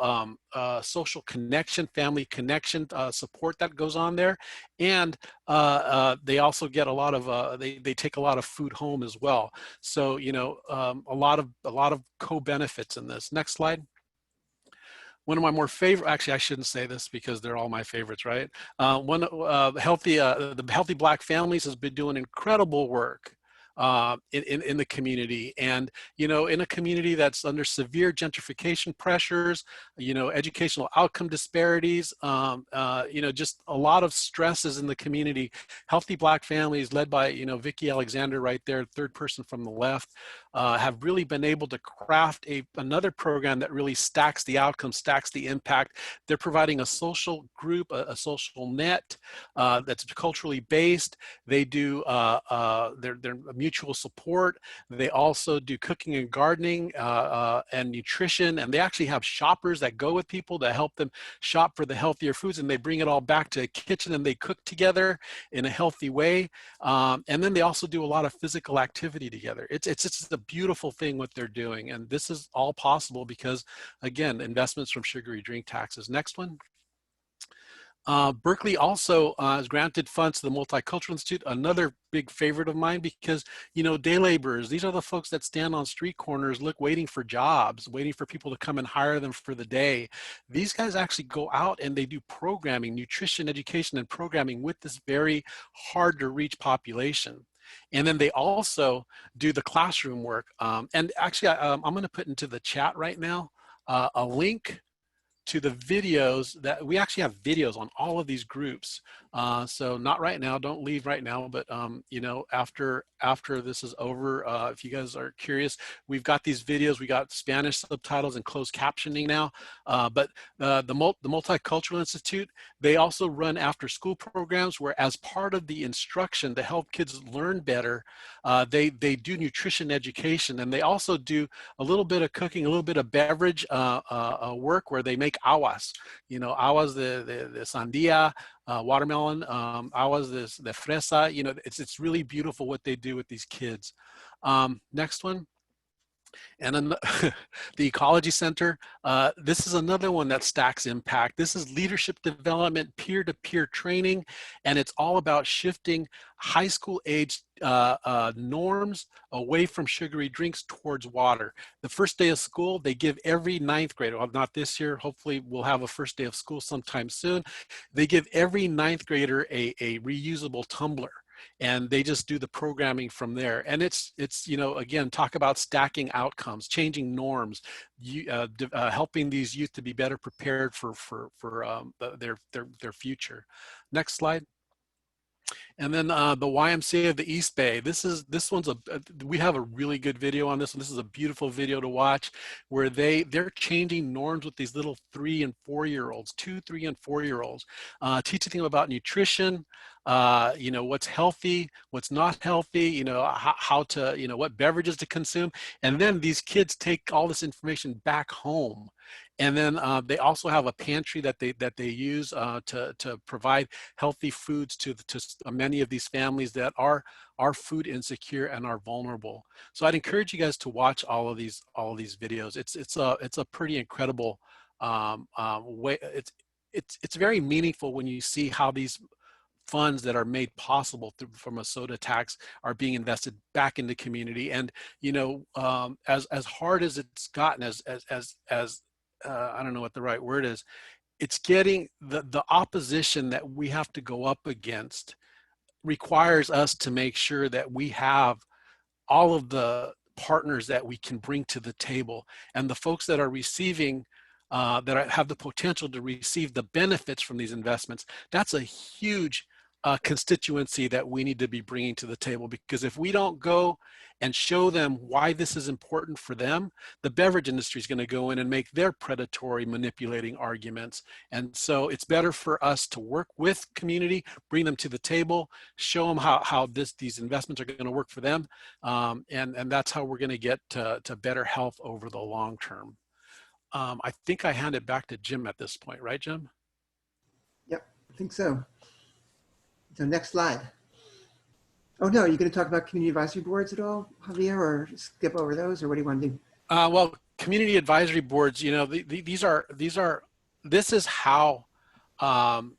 social connection, family connection support that goes on there. And they also get a lot of they take a lot of food home as well. So a lot of co-benefits in this. Next slide. One of my more favorite, actually I shouldn't say this because they're all my favorites, right? The Healthy Black Families has been doing incredible work in the community, and in a community that's under severe gentrification pressures, educational outcome disparities, just a lot of stresses in the community. Healthy Black Families, led by Vicki Alexander right there, third person from the left, have really been able to craft another program that really stacks the outcome, stacks the impact. They're providing a social group, a social net that's culturally based. They do their mutual support. They also do cooking and gardening and nutrition, and they actually have shoppers that go with people to help them shop for the healthier foods, and they bring it all back to a kitchen and they cook together in a healthy way. And then they also do a lot of physical activity together. It's just a beautiful thing what they're doing, and this is all possible because, again, investments from sugary drink taxes. Next one. Berkeley also has granted funds to the Multicultural Institute, another big favorite of mine, because day laborers, these are the folks that stand on street corners waiting for jobs, waiting for people to come and hire them for the day. These guys actually go out and they do programming, nutrition education and programming with this very hard to reach population. And then they also do the classroom work. And actually, I'm going to put into the chat right now a link to the videos that we actually have videos on all of these groups. So not right now, don't leave right now, but after this is over, if you guys are curious, we've got these videos, we got Spanish subtitles and closed captioning now. But the Multicultural Institute, they also run after school programs where, as part of the instruction to help kids learn better, they do nutrition education, and they also do a little bit of cooking, a little bit of beverage work where they make aguas. Aguas de sandia, watermelon, aguas de fresa. It's really beautiful what they do with these kids. Next one. And then the Ecology Center, this is another one that stacks impact. This is leadership development, peer-to-peer training, and it's all about shifting high school age norms away from sugary drinks towards water. The first day of school, they give every ninth grader, well, not this year, hopefully we'll have a first day of school sometime soon. They give every ninth grader a reusable tumbler, and they just do the programming from there. And it's again, talk about stacking outcomes, changing norms, helping these youth to be better prepared for their future. Next slide. And then the YMCA of the East Bay. This one's we have a really good video on this one. This is a beautiful video to watch, where they're changing norms with these little 3 and 4 year olds, 2, 3, and 4 year olds, teaching them about nutrition, what's healthy, what's not healthy, how to, what beverages to consume. And then these kids take all this information back home. And then they also have a pantry that they use to provide healthy foods to many of these families that are food insecure and are vulnerable. So I'd encourage you guys to watch all of these videos. It's a pretty incredible way. It's very meaningful when you see how these funds that are made possible from a soda tax are being invested back in the community. And as hard as it's gotten, as I don't know what the right word is, it's getting the opposition that we have to go up against requires us to make sure that we have all of the partners that we can bring to the table, and the folks that are receiving that have the potential to receive the benefits from these investments. That's a huge constituency that we need to be bringing to the table, because if we don't go and show them why this is important for them, the beverage industry is going to go in and make their predatory, manipulating arguments. And so it's better for us to work with community, bring them to the table, show them how these investments are going to work for them, and that's how we're going to get to better health over the long term. I think I hand it back to Jim at this point, right, Jim? Yep. I think so. So next slide. Oh no, are you going to talk about community advisory boards at all, Javier, or skip over those, or what do you want to do? Well, community advisory boards, you know, this is how, I'll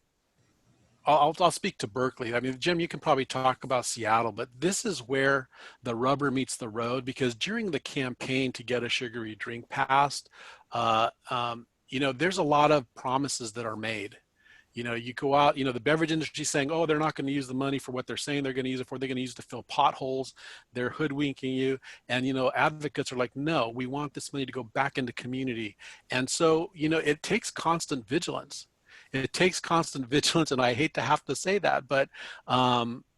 speak to Berkeley. I mean, Jim, you can probably talk about Seattle, but this is where the rubber meets the road, because during the campaign to get a sugary drink passed, you know, there's a lot of promises that are made. You know, you go out, you know, the beverage industry saying, oh, they're not going to use the money for what they're saying they're going to use it for. They're going to use it to fill potholes. They're hoodwinking you. And, you know, advocates are like, no, we want this money to go back into community. And so, you know, it takes constant vigilance. It takes constant vigilance. And I hate to have to say that, but,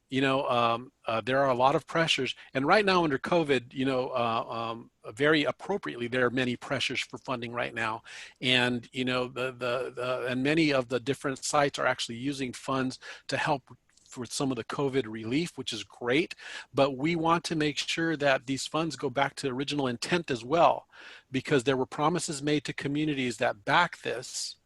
you know, there are a lot of pressures. And right now under COVID, you know, very appropriately, there are many pressures for funding right now. And, you know, and many of the different sites are actually using funds to help for some of the COVID relief, which is great. But we want to make sure that these funds go back to original intent as well, because there were promises made to communities that back this,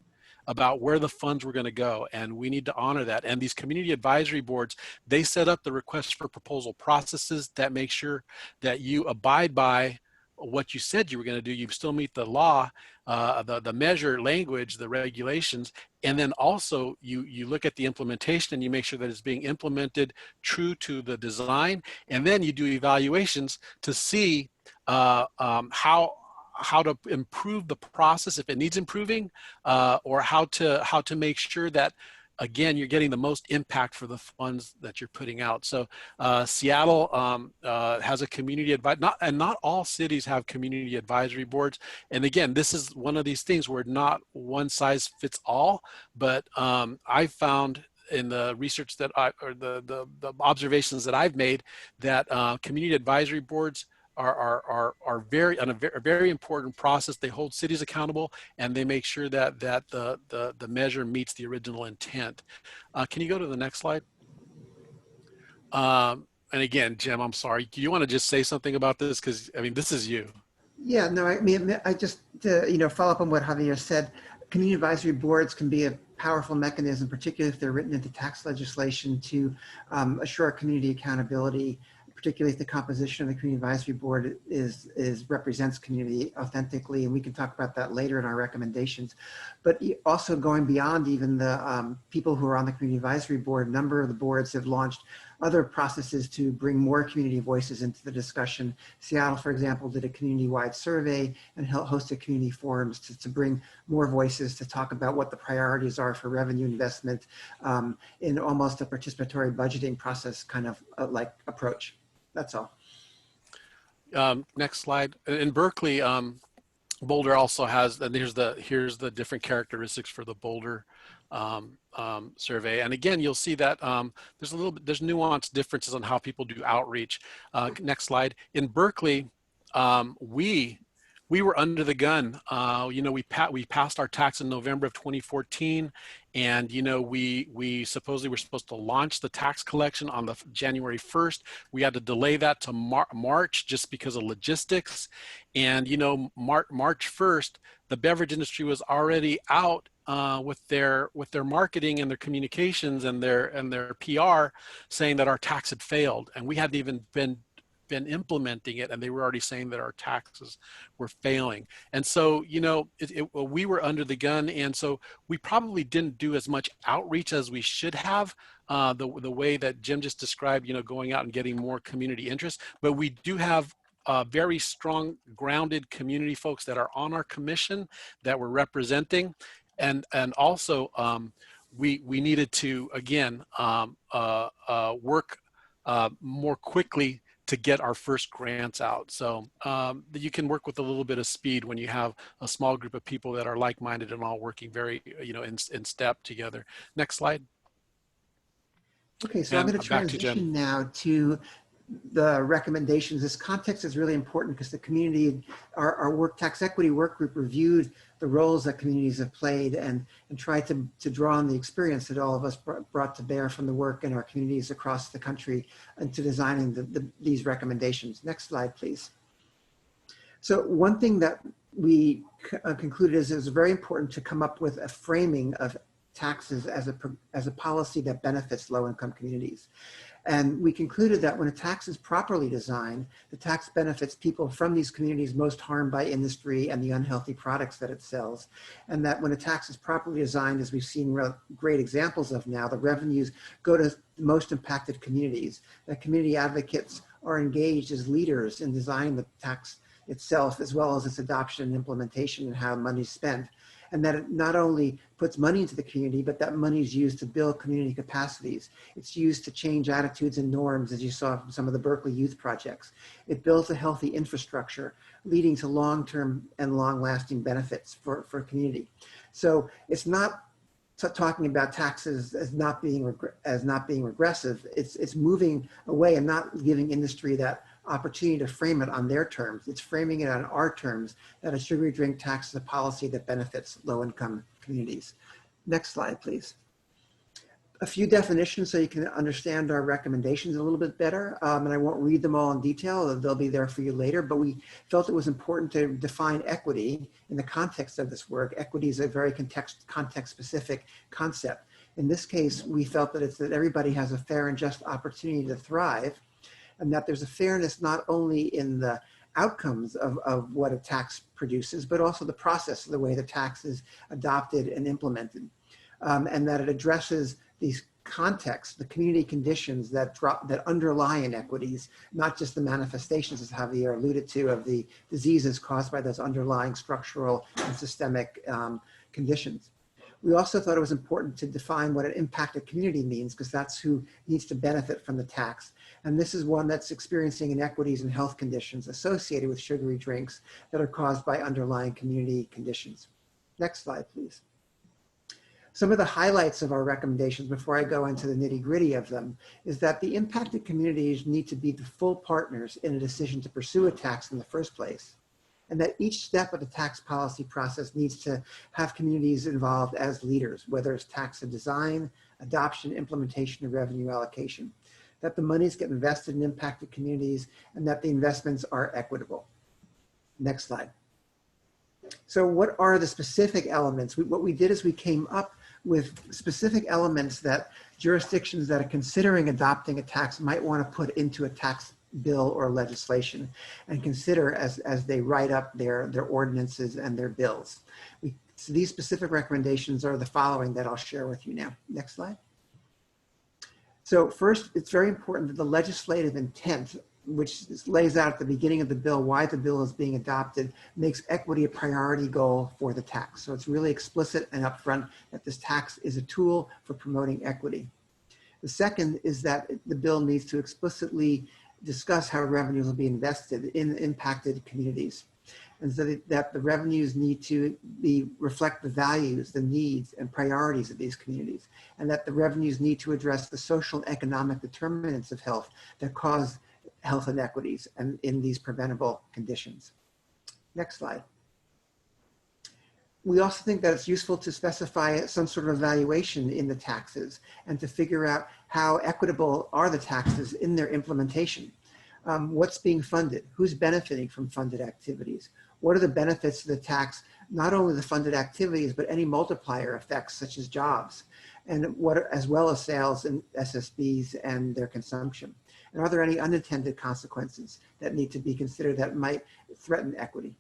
about where the funds were going to go, and we need to honor that. And these community advisory boards, they set up the request for proposal processes that make sure that you abide by what you said you were going to do. You still meet the law, the measure language, the regulations, and then also you look at the implementation and you make sure that it's being implemented true to the design, and then you do evaluations to see how to improve the process if it needs improving, or how to make sure that, again, you're getting the most impact for the funds that you're putting out. So Seattle has a community and not all cities have community advisory boards. And again, this is one of these things where not one size fits all, but I found in the research that or the observations that I've made, that community advisory boards are a very important process. They hold cities accountable, and they make sure that the measure meets the original intent. Can you go to the next slide? And again, Jim, I'm sorry. Do you want to just say something about this? Because I mean, this is you. Yeah, no, I mean, I just, you know, follow up on what Javier said. Community advisory boards can be a powerful mechanism, particularly if they're written into tax legislation, to assure community accountability, particularly if the composition of the community advisory board represents community authentically, and we can talk about that later in our recommendations. But also going beyond even the people who are on the community advisory board, a number of the boards have launched other processes to bring more community voices into the discussion. Seattle, for example, did a community-wide survey and hosted community forums to bring more voices to talk about what the priorities are for revenue investment in almost a participatory budgeting process kind of like approach. That's all. Next slide. In Berkeley, Boulder also has, and here's the different characteristics for the Boulder survey. And again, you'll see that there's nuanced differences on how people do outreach. Next slide. In Berkeley, we were under the gun. You know, we passed our tax in November of 2014, and you know, we supposedly were supposed to launch the tax collection on the January 1st. We had to delay that to March just because of logistics. And you know, March 1st, the beverage industry was already out with their marketing and their communications and their PR, saying that our tax had failed, and we hadn't even been implementing it, and they were already saying that our taxes were failing. And so, you know, we were under the gun, and so we probably didn't do as much outreach as we should have, the way that Jim just described, you know, going out and getting more community interest. But we do have very strong, grounded community folks that are on our commission that we're representing, and also we needed to, again, work more quickly to get our first grants out. So you can work with a little bit of speed when you have a small group of people that are like-minded and all working very, you know, in step together. Next slide. Okay, so I'm going to transition now to the recommendations. This context is really important because the community, our tax equity work group reviewed the roles that communities have played and tried to draw on the experience that all of us brought to bear from the work in our communities across the country into designing these recommendations. Next slide, please. So one thing that we concluded is it was very important to come up with a framing of taxes as a policy that benefits low-income communities. And we concluded that when a tax is properly designed, the tax benefits people from these communities most harmed by industry and the unhealthy products that it sells. And that when a tax is properly designed, as we've seen great examples of now, the revenues go to the most impacted communities. That community advocates are engaged as leaders in designing the tax itself, as well as its adoption and implementation and how money is spent. And that it not only puts money into the community, but that money is used to build community capacities. It's used to change attitudes and norms, as you saw from some of the Berkeley youth projects. It builds a healthy infrastructure, leading to long-term and long-lasting benefits for community. So it's not talking about taxes as not being regressive. It's moving away and not giving industry that opportunity to frame it on their terms. It's framing it on our terms, that a sugary drink tax is a policy that benefits low-income communities. Next slide, please. A few definitions so you can understand our recommendations a little bit better. And I won't read them all in detail. They'll be there for you later, but we felt it was important to define equity in the context of this work. Equity is a very context-specific concept. In this case, we felt that it's that everybody has a fair and just opportunity to thrive, and that there's a fairness not only in the outcomes of what a tax produces, but also the process of the way the tax is adopted and implemented. And that it addresses these contexts, the community conditions that underlie inequities, not just the manifestations, as Javier alluded to, of the diseases caused by those underlying structural and systemic conditions. We also thought it was important to define what an impacted community means, because that's who needs to benefit from the tax. And this is one that's experiencing inequities in health conditions associated with sugary drinks that are caused by underlying community conditions. Next slide, please. Some of the highlights of our recommendations before I go into the nitty-gritty of them is that the impacted communities need to be the full partners in a decision to pursue a tax in the first place, and that each step of the tax policy process needs to have communities involved as leaders, whether it's tax design, adoption, implementation, or revenue allocation, that the monies get invested in impacted communities, and that the investments are equitable. Next slide. So what are the specific elements? What we did is we came up with specific elements that jurisdictions that are considering adopting a tax might want to put into a tax bill or legislation and consider as they write up their ordinances and their bills. So these specific recommendations are the following that I'll share with you now. Next slide. So first, it's very important that the legislative intent, which lays out at the beginning of the bill why the bill is being adopted, makes equity a priority goal for the tax. So it's really explicit and upfront that this tax is a tool for promoting equity. The second is that the bill needs to explicitly discuss how revenues will be invested in impacted communities, and so that the revenues need to reflect the values, the needs, and priorities of these communities, and that the revenues need to address the social and economic determinants of health that cause health inequities and in these preventable conditions. Next slide. We also think that it's useful to specify some sort of evaluation in the taxes and to figure out how equitable are the taxes in their implementation. What's being funded? Who's benefiting from funded activities? What are the benefits of the tax, not only the funded activities, but any multiplier effects such as jobs, and as well as sales and SSBs and their consumption? And are there any unintended consequences that need to be considered that might threaten equity?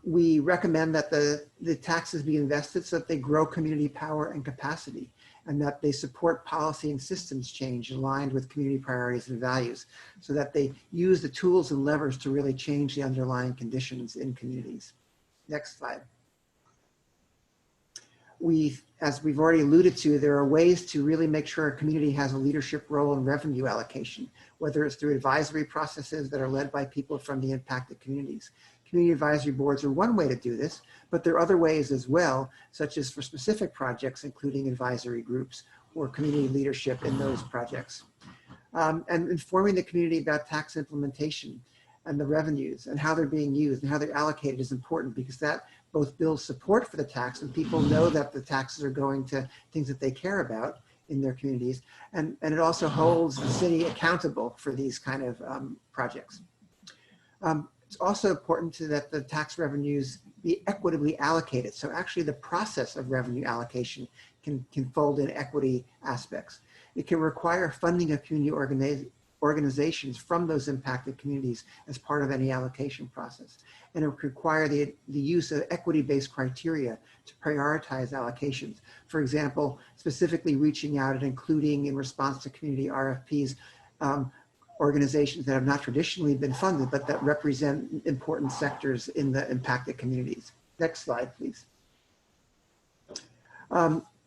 We recommend that the taxes be invested so that they grow community power and capacity, and that they support policy and systems change aligned with community priorities and values, so that they use the tools and levers to really change the underlying conditions in communities. Next slide. As we've already alluded to, there are ways to really make sure a community has a leadership role in revenue allocation, whether it's through advisory processes that are led by people from the impacted communities. Community advisory boards are one way to do this, but there are other ways as well, such as for specific projects, including advisory groups or community leadership in those projects. And informing the community about tax implementation and the revenues and how they're being used and how they're allocated is important, because that both builds support for the tax and people know that the taxes are going to things that they care about in their communities. And it also holds the city accountable for these kind of projects. It's also important that the tax revenues be equitably allocated. So actually the process of revenue allocation can fold in equity aspects. It can require funding of community organizations from those impacted communities as part of any allocation process. And it would require the use of equity-based criteria to prioritize allocations. For example, specifically reaching out and including in response to community RFPs, organizations that have not traditionally been funded, but that represent important sectors in the impacted communities. Next slide, please.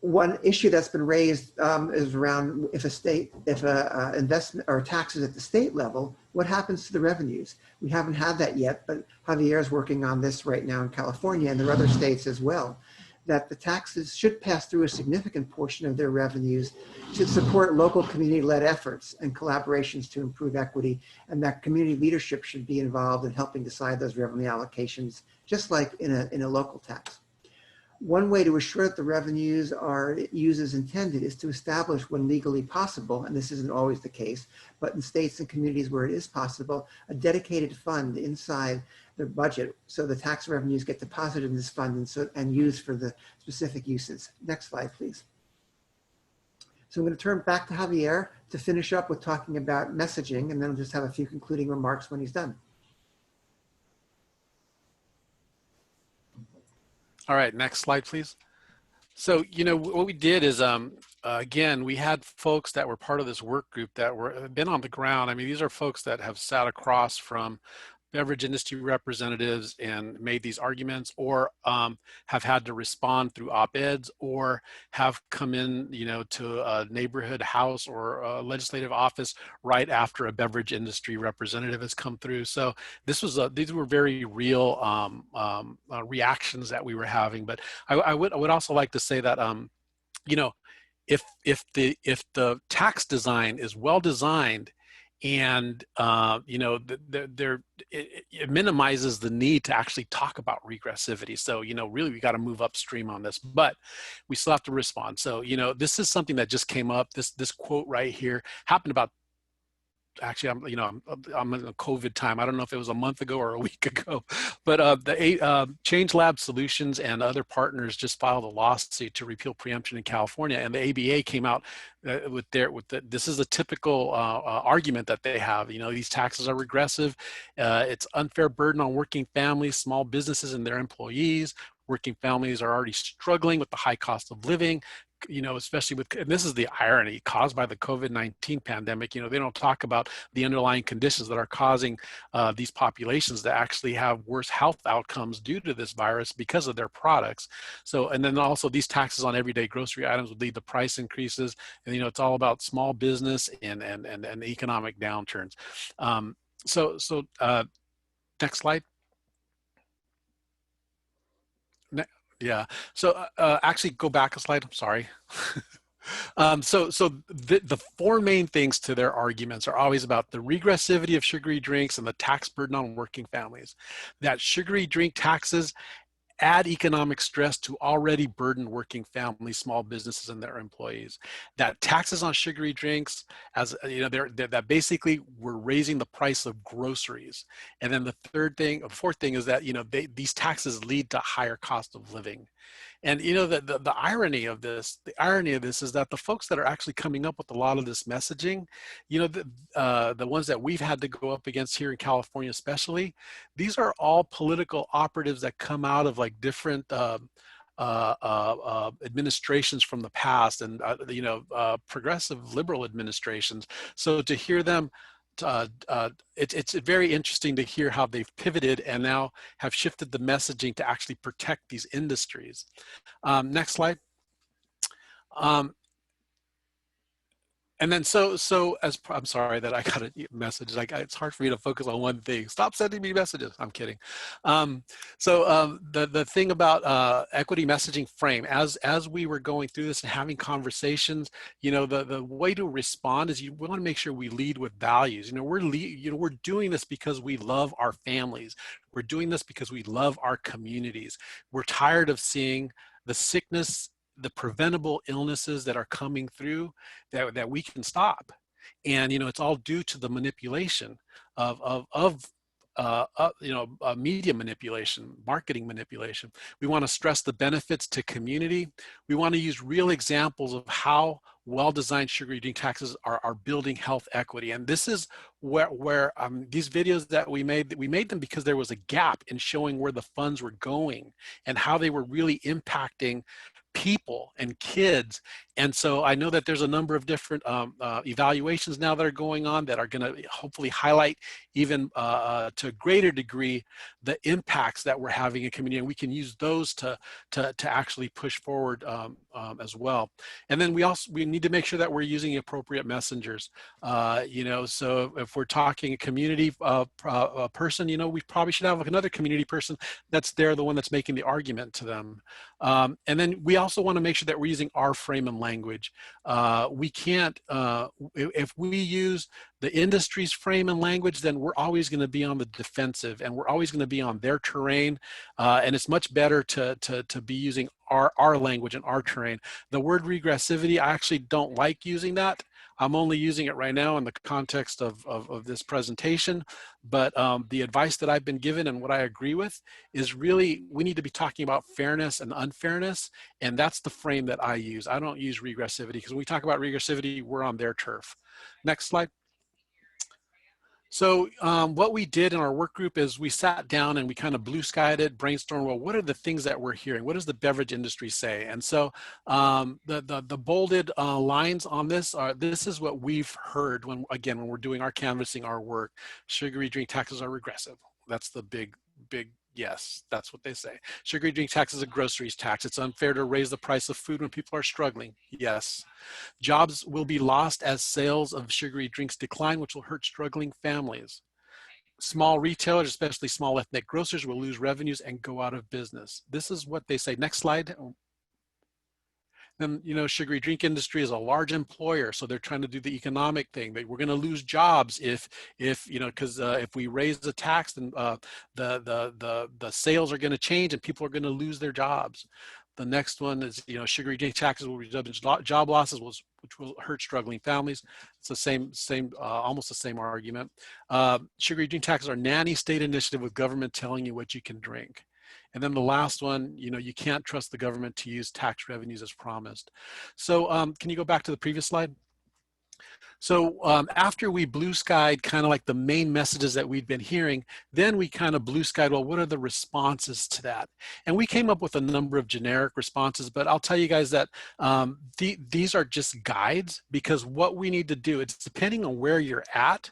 One issue that's been raised is around if investment or taxes at the state level, what happens to the revenues? We haven't had that yet, but Javier is working on this right now in California, and there are other states as well, that the taxes should pass through a significant portion of their revenues to support local community-led efforts and collaborations to improve equity, and that community leadership should be involved in helping decide those revenue allocations, just like in a local tax. One way to assure that the revenues are used as intended is to establish, when legally possible, and this isn't always the case, but in states and communities where it is possible, a dedicated fund inside their budget so the tax revenues get deposited in this fund and used for the specific uses. Next slide, please. So I'm going to turn back to Javier to finish up with talking about messaging, and then I'll just have a few concluding remarks when he's done. All right, next slide, please. So, what we did is, again, we had folks that were part of this work group that have been on the ground. I mean, these are folks that have sat across from beverage industry representatives and made these arguments, or have had to respond through op-eds, or have come in, to a neighborhood house or a legislative office right after a beverage industry representative has come through. So this was these were very real reactions that we were having. But I would also like to say that if the tax design is well designed, and it minimizes the need to actually talk about regressivity. So really we got to move upstream on this, but we still have to respond. So this is something that just came up. This quote right here happened about, actually, I'm in a COVID time. I don't know if it was a month ago or a week ago, but the Change Lab Solutions and other partners just filed a lawsuit to repeal preemption in California, and the ABA came out this is a typical argument that they have. These taxes are regressive. It's unfair burden on working families, small businesses, and their employees. Working families are already struggling with the high cost of living. Especially and this is the irony caused by the COVID-19 pandemic. They don't talk about the underlying conditions that are causing these populations to actually have worse health outcomes due to this virus because of their products. So, and then also these taxes on everyday grocery items would lead to price increases. And, it's all about small business and economic downturns. Next slide. Yeah. So actually go back a slide. I'm sorry. So the four main things to their arguments are always about the regressivity of sugary drinks and the tax burden on working families. That sugary drink taxes add economic stress to already burdened working families, small businesses, and their employees. That taxes on sugary drinks, that basically we're raising the price of groceries. And then the fourth thing is that these taxes lead to higher cost of living. And the irony of this is that the folks that are actually coming up with a lot of this messaging, the ones that we've had to go up against here in California especially, these are all political operatives that come out of like different administrations from the past, and progressive liberal administrations. So to hear them, it's very interesting to hear how they've pivoted and now have shifted the messaging to actually protect these industries. Next slide. And then I'm sorry that I got a message. It's hard for me to focus on one thing. Stop sending me messages. I'm kidding. The thing about equity messaging frame, as we were going through this and having conversations, the way to respond is we want to make sure we lead with values. We're doing this because we love our families. We're doing this because we love our communities. We're tired of seeing the sickness, the preventable illnesses that are coming through that we can stop. And, it's all due to the manipulation of media manipulation, marketing manipulation. We want to stress the benefits to community. We want to use real examples of how well-designed sugary drink taxes are building health equity. And this is where these videos that we made them because there was a gap in showing where the funds were going and how they were really impacting people and kids. And so I know that there's a number of different evaluations now that are going on that are going to hopefully highlight even to a greater degree the impacts that we're having in community, and we can use those to actually push forward as well. And then we need to make sure that we're using appropriate messengers. So if we're talking a community person, we probably should have another community person that's there, the one that's making the argument to them. And then we also want to make sure that we're using our frame and language. We can't, if we use the industry's frame and language, then we're always going to be on the defensive and we're always going to be on their terrain. And it's much better to be using our language and our terrain. The word regressivity, I actually don't like using that. I'm only using it right now in the context of this presentation, but the advice that I've been given and what I agree with is really, we need to be talking about fairness and unfairness, and that's the frame that I use. I don't use regressivity, because when we talk about regressivity, we're on their turf. Next slide. So what we did in our work group is we sat down and we kind of blue skied it, brainstormed, well, what are the things that we're hearing? What does the beverage industry say? And so the bolded lines on this are, this is what we've heard when we're doing our canvassing, our work. Sugary drink taxes are regressive. That's the big yes, that's what they say. Sugary drink tax is a groceries tax. It's unfair to raise the price of food when people are struggling. Yes. Jobs will be lost as sales of sugary drinks decline, which will hurt struggling families. Small retailers, especially small ethnic grocers, will lose revenues and go out of business. This is what they say. Next slide. Then, sugary drink industry is a large employer, so they're trying to do the economic thing. We're going to lose jobs if we raise the tax, then the sales are going to change and people are going to lose their jobs. The next one is, sugary drink taxes will result in job losses, which will hurt struggling families. It's the same, almost the same argument. Sugary drink taxes are nanny state initiative with government telling you what you can drink. And then the last one, you can't trust the government to use tax revenues as promised. So can you go back to the previous slide? So after we blue skied kind of like the main messages that we'd been hearing, then we kind of blue skied, well, what are the responses to that? And we came up with a number of generic responses, but I'll tell you guys that these are just guides, because what we need to do, it's depending on where you're at.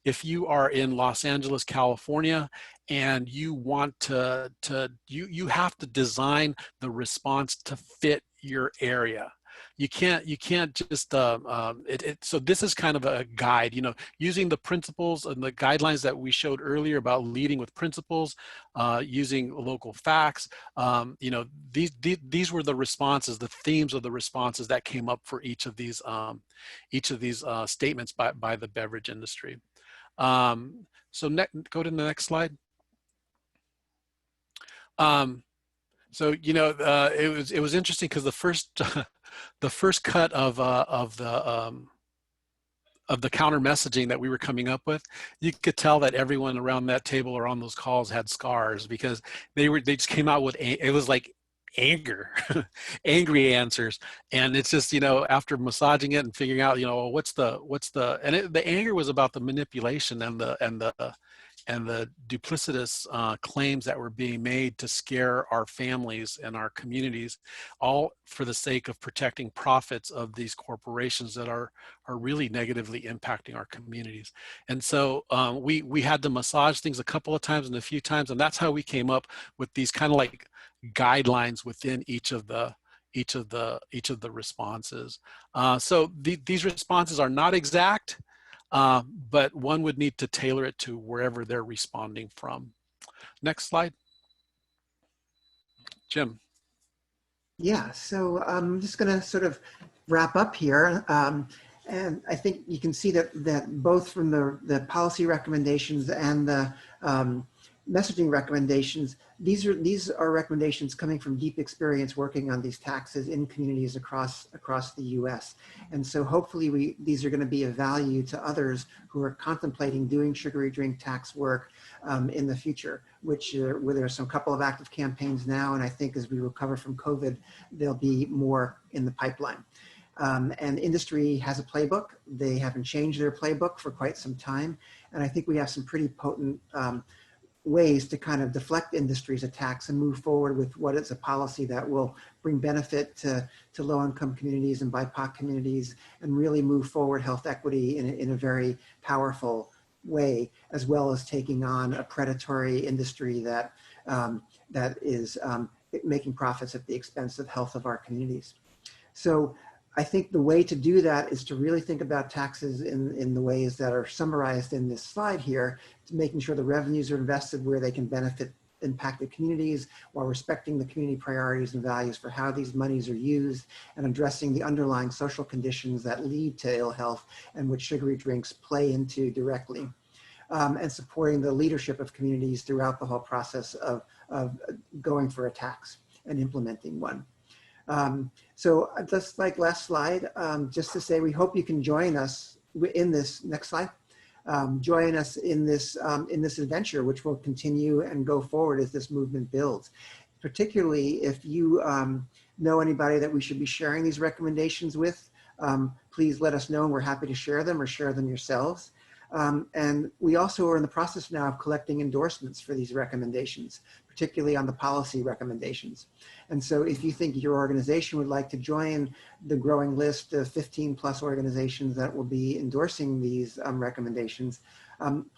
If you are in Los Angeles, California, and you want you have to design the response to fit your area. You can't just so this is kind of a guide, using the principles and the guidelines that we showed earlier about leading with principles, using local facts. These were the responses, the themes of the responses that came up for each of these statements by the beverage industry. So go to the next slide. It was interesting because the first cut of the counter messaging that we were coming up with, you could tell that everyone around that table or on those calls had scars, because they just came out with, it was like anger, angry answers. And it's just, after massaging it and figuring out, the anger was about the manipulation and the duplicitous claims that were being made to scare our families and our communities, all for the sake of protecting profits of these corporations that are really negatively impacting our communities. And so we had to massage things a couple of times and a few times, and that's how we came up with these kind of like guidelines within each of the responses. So these responses are not exact, but one would need to tailor it to wherever they're responding from. Next slide. Jim. Yeah, so I'm just going to sort of wrap up here. And I think you can see that both from the policy recommendations and the messaging recommendations, these are recommendations coming from deep experience working on these taxes in communities across the US. And so hopefully these are going to be of value to others who are contemplating doing sugary drink tax work in the future, where there's some couple of active campaigns now, and I think as we recover from COVID, there'll be more in the pipeline. And industry has a playbook. They haven't changed their playbook for quite some time. And I think we have some pretty potent ways to kind of deflect industry's attacks and move forward with what is a policy that will bring benefit to low-income communities and BIPOC communities and really move forward health equity in a very powerful way, as well as taking on a predatory industry that is making profits at the expense of health of our communities. So I think the way to do that is to really think about taxes in the ways that are summarized in this slide here, to making sure the revenues are invested where they can benefit impacted communities while respecting the community priorities and values for how these monies are used and addressing the underlying social conditions that lead to ill health and which sugary drinks play into directly. And supporting the leadership of communities throughout the whole process of going for a tax and implementing one. So just like last slide, just to say we hope you can join us in this, next slide, join us in this adventure, which will continue and go forward as this movement builds. Particularly if you know anybody that we should be sharing these recommendations with, please let us know and we're happy to share them or share them yourselves. And we also are in the process now of collecting endorsements for these recommendations, particularly on the policy recommendations. And so if you think your organization would like to join the growing list of 15 plus organizations that will be endorsing these recommendations,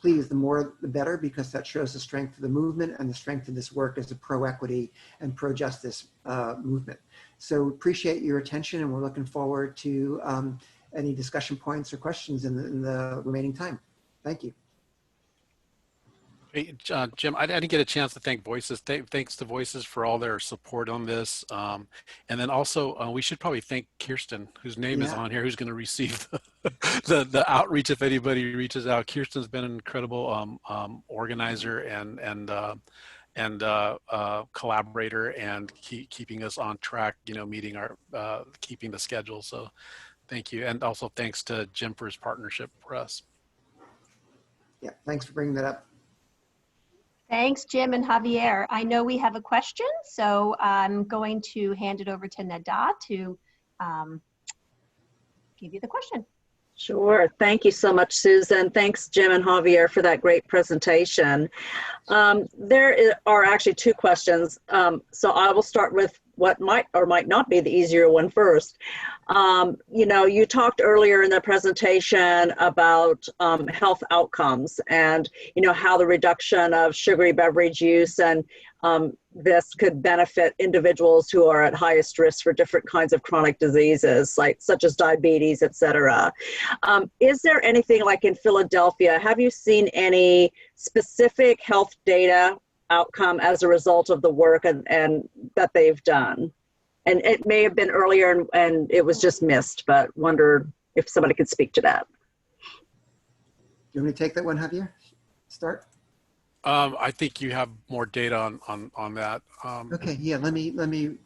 please, the more the better, because that shows the strength of the movement and the strength of this work as a pro-equity and pro-justice movement. So appreciate your attention, and we're looking forward to any discussion points or questions in the remaining time. Thank you. Hey, Jim, I didn't get a chance to thank Voices. Thanks to Voices for all their support on this. And then also, we should probably thank Kirsten, whose name is on here, who's going to receive the outreach if anybody reaches out. Kirsten's been an incredible organizer and collaborator and keeping us on track, meeting our, keeping the schedule. So thank you. And also thanks to Jim for his partnership for us. Yeah, thanks for bringing that up. Thanks, Jim and Javier. I know we have a question, so I'm going to hand it over to Nada to give you the question. Sure. Thank you so much, Susan. Thanks, Jim and Javier, for that great presentation. There are actually two questions. So I will start with what might or might not be the easier one first. You talked earlier in the presentation about health outcomes and, how the reduction of sugary beverage use and this could benefit individuals who are at highest risk for different kinds of chronic diseases, such as diabetes, et cetera. Is there anything like in Philadelphia, have you seen any specific health data outcome as a result of the work and that they've done? And it may have been earlier and it was just missed, but wonder if somebody could speak to that. Do you want me to take that one, Javier? Start? I think you have more data on that. Okay, yeah, let me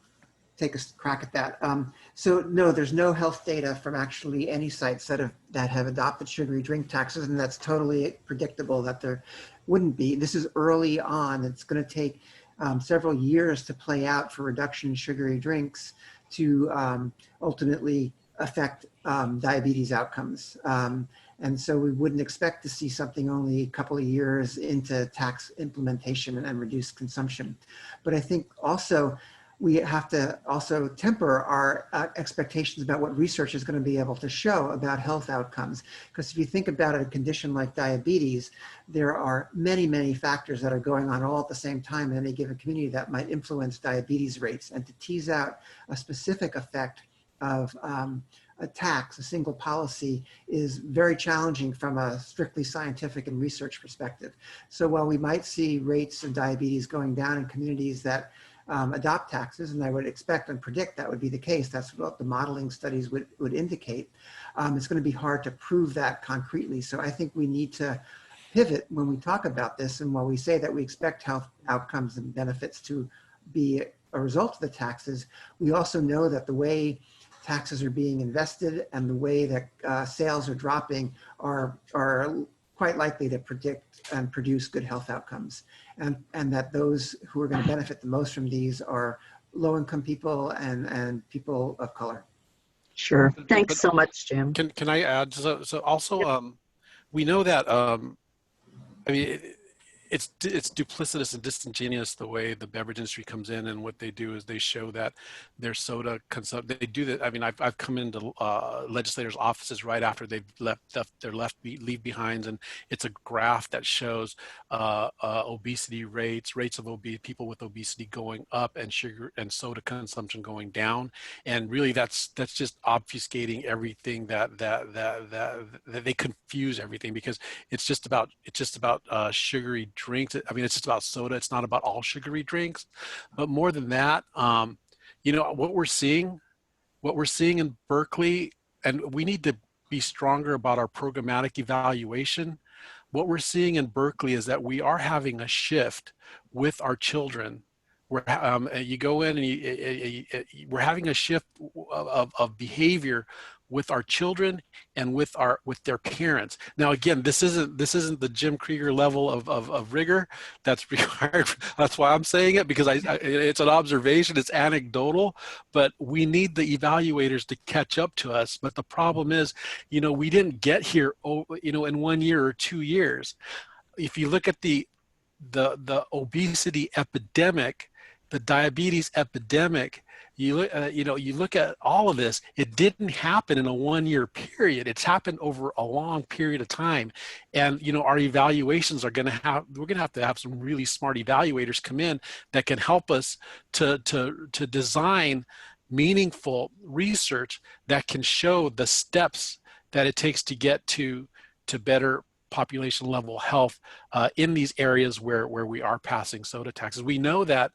take a crack at that. So no, there's no health data from actually any sites that have adopted sugary drink taxes, and that's totally predictable that there wouldn't be. This is early on. It's going to take several years to play out for reduction in sugary drinks to ultimately affect diabetes outcomes. And so we wouldn't expect to see something only a couple of years into tax implementation and reduced consumption. But I think also we have to also temper our expectations about what research is going to be able to show about health outcomes. Because if you think about a condition like diabetes, there are many, many factors that are going on all at the same time in any given community that might influence diabetes rates. And to tease out a specific effect of a tax, a single policy, is very challenging from a strictly scientific and research perspective. So while we might see rates of diabetes going down in communities that adopt taxes, and I would expect and predict that would be the case, that's what the modeling studies would indicate, it's going to be hard to prove that concretely. So I think we need to pivot when we talk about this, and while we say that we expect health outcomes and benefits to be a result of the taxes, we also know that the way taxes are being invested and the way that sales are dropping are quite likely to predict and produce good health outcomes. And that those who are going to benefit the most from these are low-income people and people of color. Sure. Thanks so much, Jim. Can I add? So also, we know that, I mean, it's duplicitous and disingenuous the way the beverage industry comes in, and what they do is they show that their soda consumption, they do that. I mean, I've come into legislators' offices right after they've left their leave behinds, and it's a graph that shows obesity rates of people with obesity going up, and sugar and soda consumption going down. And really that's just obfuscating everything that they confuse everything, because it's just about sugary drinks. I mean, it's just about soda. It's not about all sugary drinks. But more than that, you know, what we're seeing in Berkeley, and we need to be stronger about our programmatic evaluation. What we're seeing in Berkeley is that we are having a shift with our children. Where you go in and we're having a shift of behavior with our children and with their parents. Now, again, this isn't the Jim Krieger level of rigor that's required. That's why I'm saying it, because it's an observation, it's anecdotal, but we need the evaluators to catch up to us. But the problem is, you know, we didn't get here, you know, in 1 year or 2 years. If you look at the obesity epidemic, the diabetes epidemic, you look at all of this, it didn't happen in a 1 year period. It's happened over a long period of time. And, you know, our evaluations we're going to have some really smart evaluators come in that can help us to design meaningful research that can show the steps that it takes to get to better population level health in these areas where we are passing soda taxes. We know that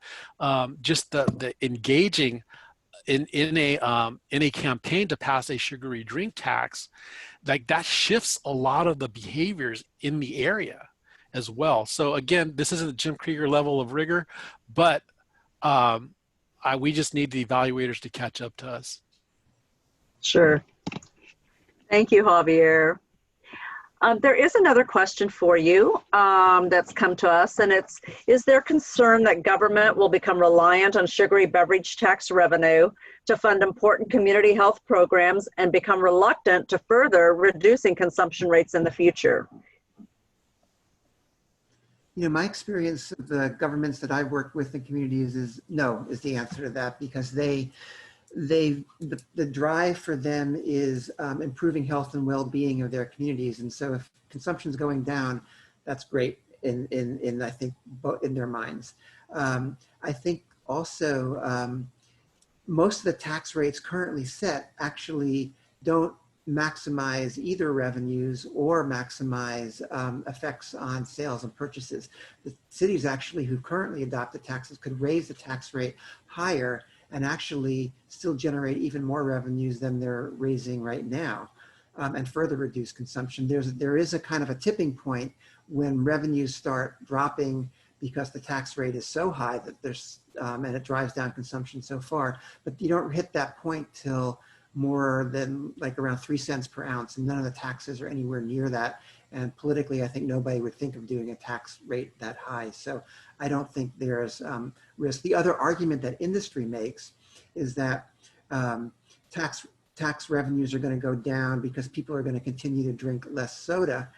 just the engaging in a campaign to pass a sugary drink tax, like that shifts a lot of the behaviors in the area as well. So again, this isn't the Jim Krieger level of rigor, but we just need the evaluators to catch up to us. Sure. Thank you, Javier. There is another question for you that's come to us, and it's, is there concern that government will become reliant on sugary beverage tax revenue to fund important community health programs and become reluctant to further reducing consumption rates in the future? You know, my experience of the governments that I've worked with in communities is no, is the answer to that, because the drive for them is improving health and well-being of their communities. And so if consumption is going down, that's great in I think in their minds. I think also most of the tax rates currently set actually don't maximize either revenues or maximize effects on sales and purchases. The cities actually who currently adopt the taxes could raise the tax rate higher and actually still generate even more revenues than they're raising right now, and further reduce consumption. There is a kind of a tipping point when revenues start dropping because the tax rate is so high that there's, and it drives down consumption so far, but you don't hit that point till more than like around 3 cents per ounce, and none of the taxes are anywhere near that. And politically, I think nobody would think of doing a tax rate that high. So I don't think there's risk. The other argument that industry makes is that tax revenues are going to go down because people are going to continue to drink less soda,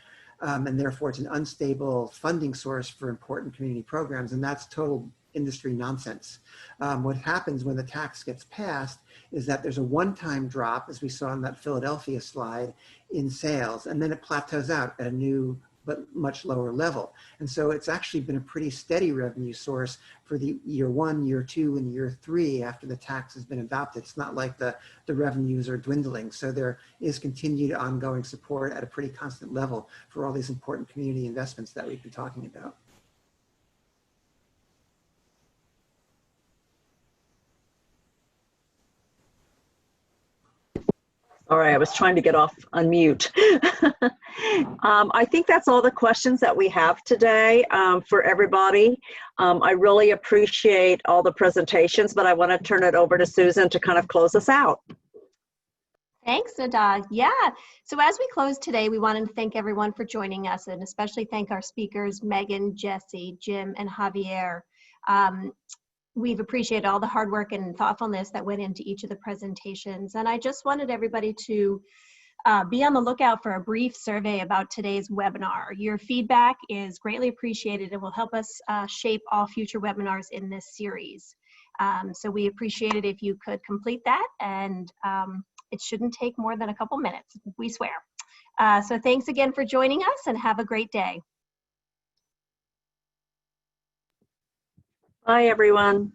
and therefore it's an unstable funding source for important community programs, and that's total industry nonsense. What happens when the tax gets passed is that there's a one-time drop, as we saw in that Philadelphia slide, in sales, and then it plateaus out at a new but much lower level. And so it's actually been a pretty steady revenue source for the year 1, year 2, and year 3 after the tax has been adopted. It's not like the revenues are dwindling. So there is continued ongoing support at a pretty constant level for all these important community investments that we've been talking about. All right, I was trying to get off unmute. I think that's all the questions that we have today for everybody. I really appreciate all the presentations, but I want to turn it over to Susan to kind of close us out. Thanks, Nada. Yeah, so as we close today, we wanted to thank everyone for joining us, and especially thank our speakers, Megan, Jesse, Jim, and Javier. We've appreciated all the hard work and thoughtfulness that went into each of the presentations. And I just wanted everybody to be on the lookout for a brief survey about today's webinar. Your feedback is greatly appreciated and will help us shape all future webinars in this series. So we appreciate it if you could complete that, and it shouldn't take more than a couple minutes, we swear. So thanks again for joining us, and have a great day. Bye, everyone.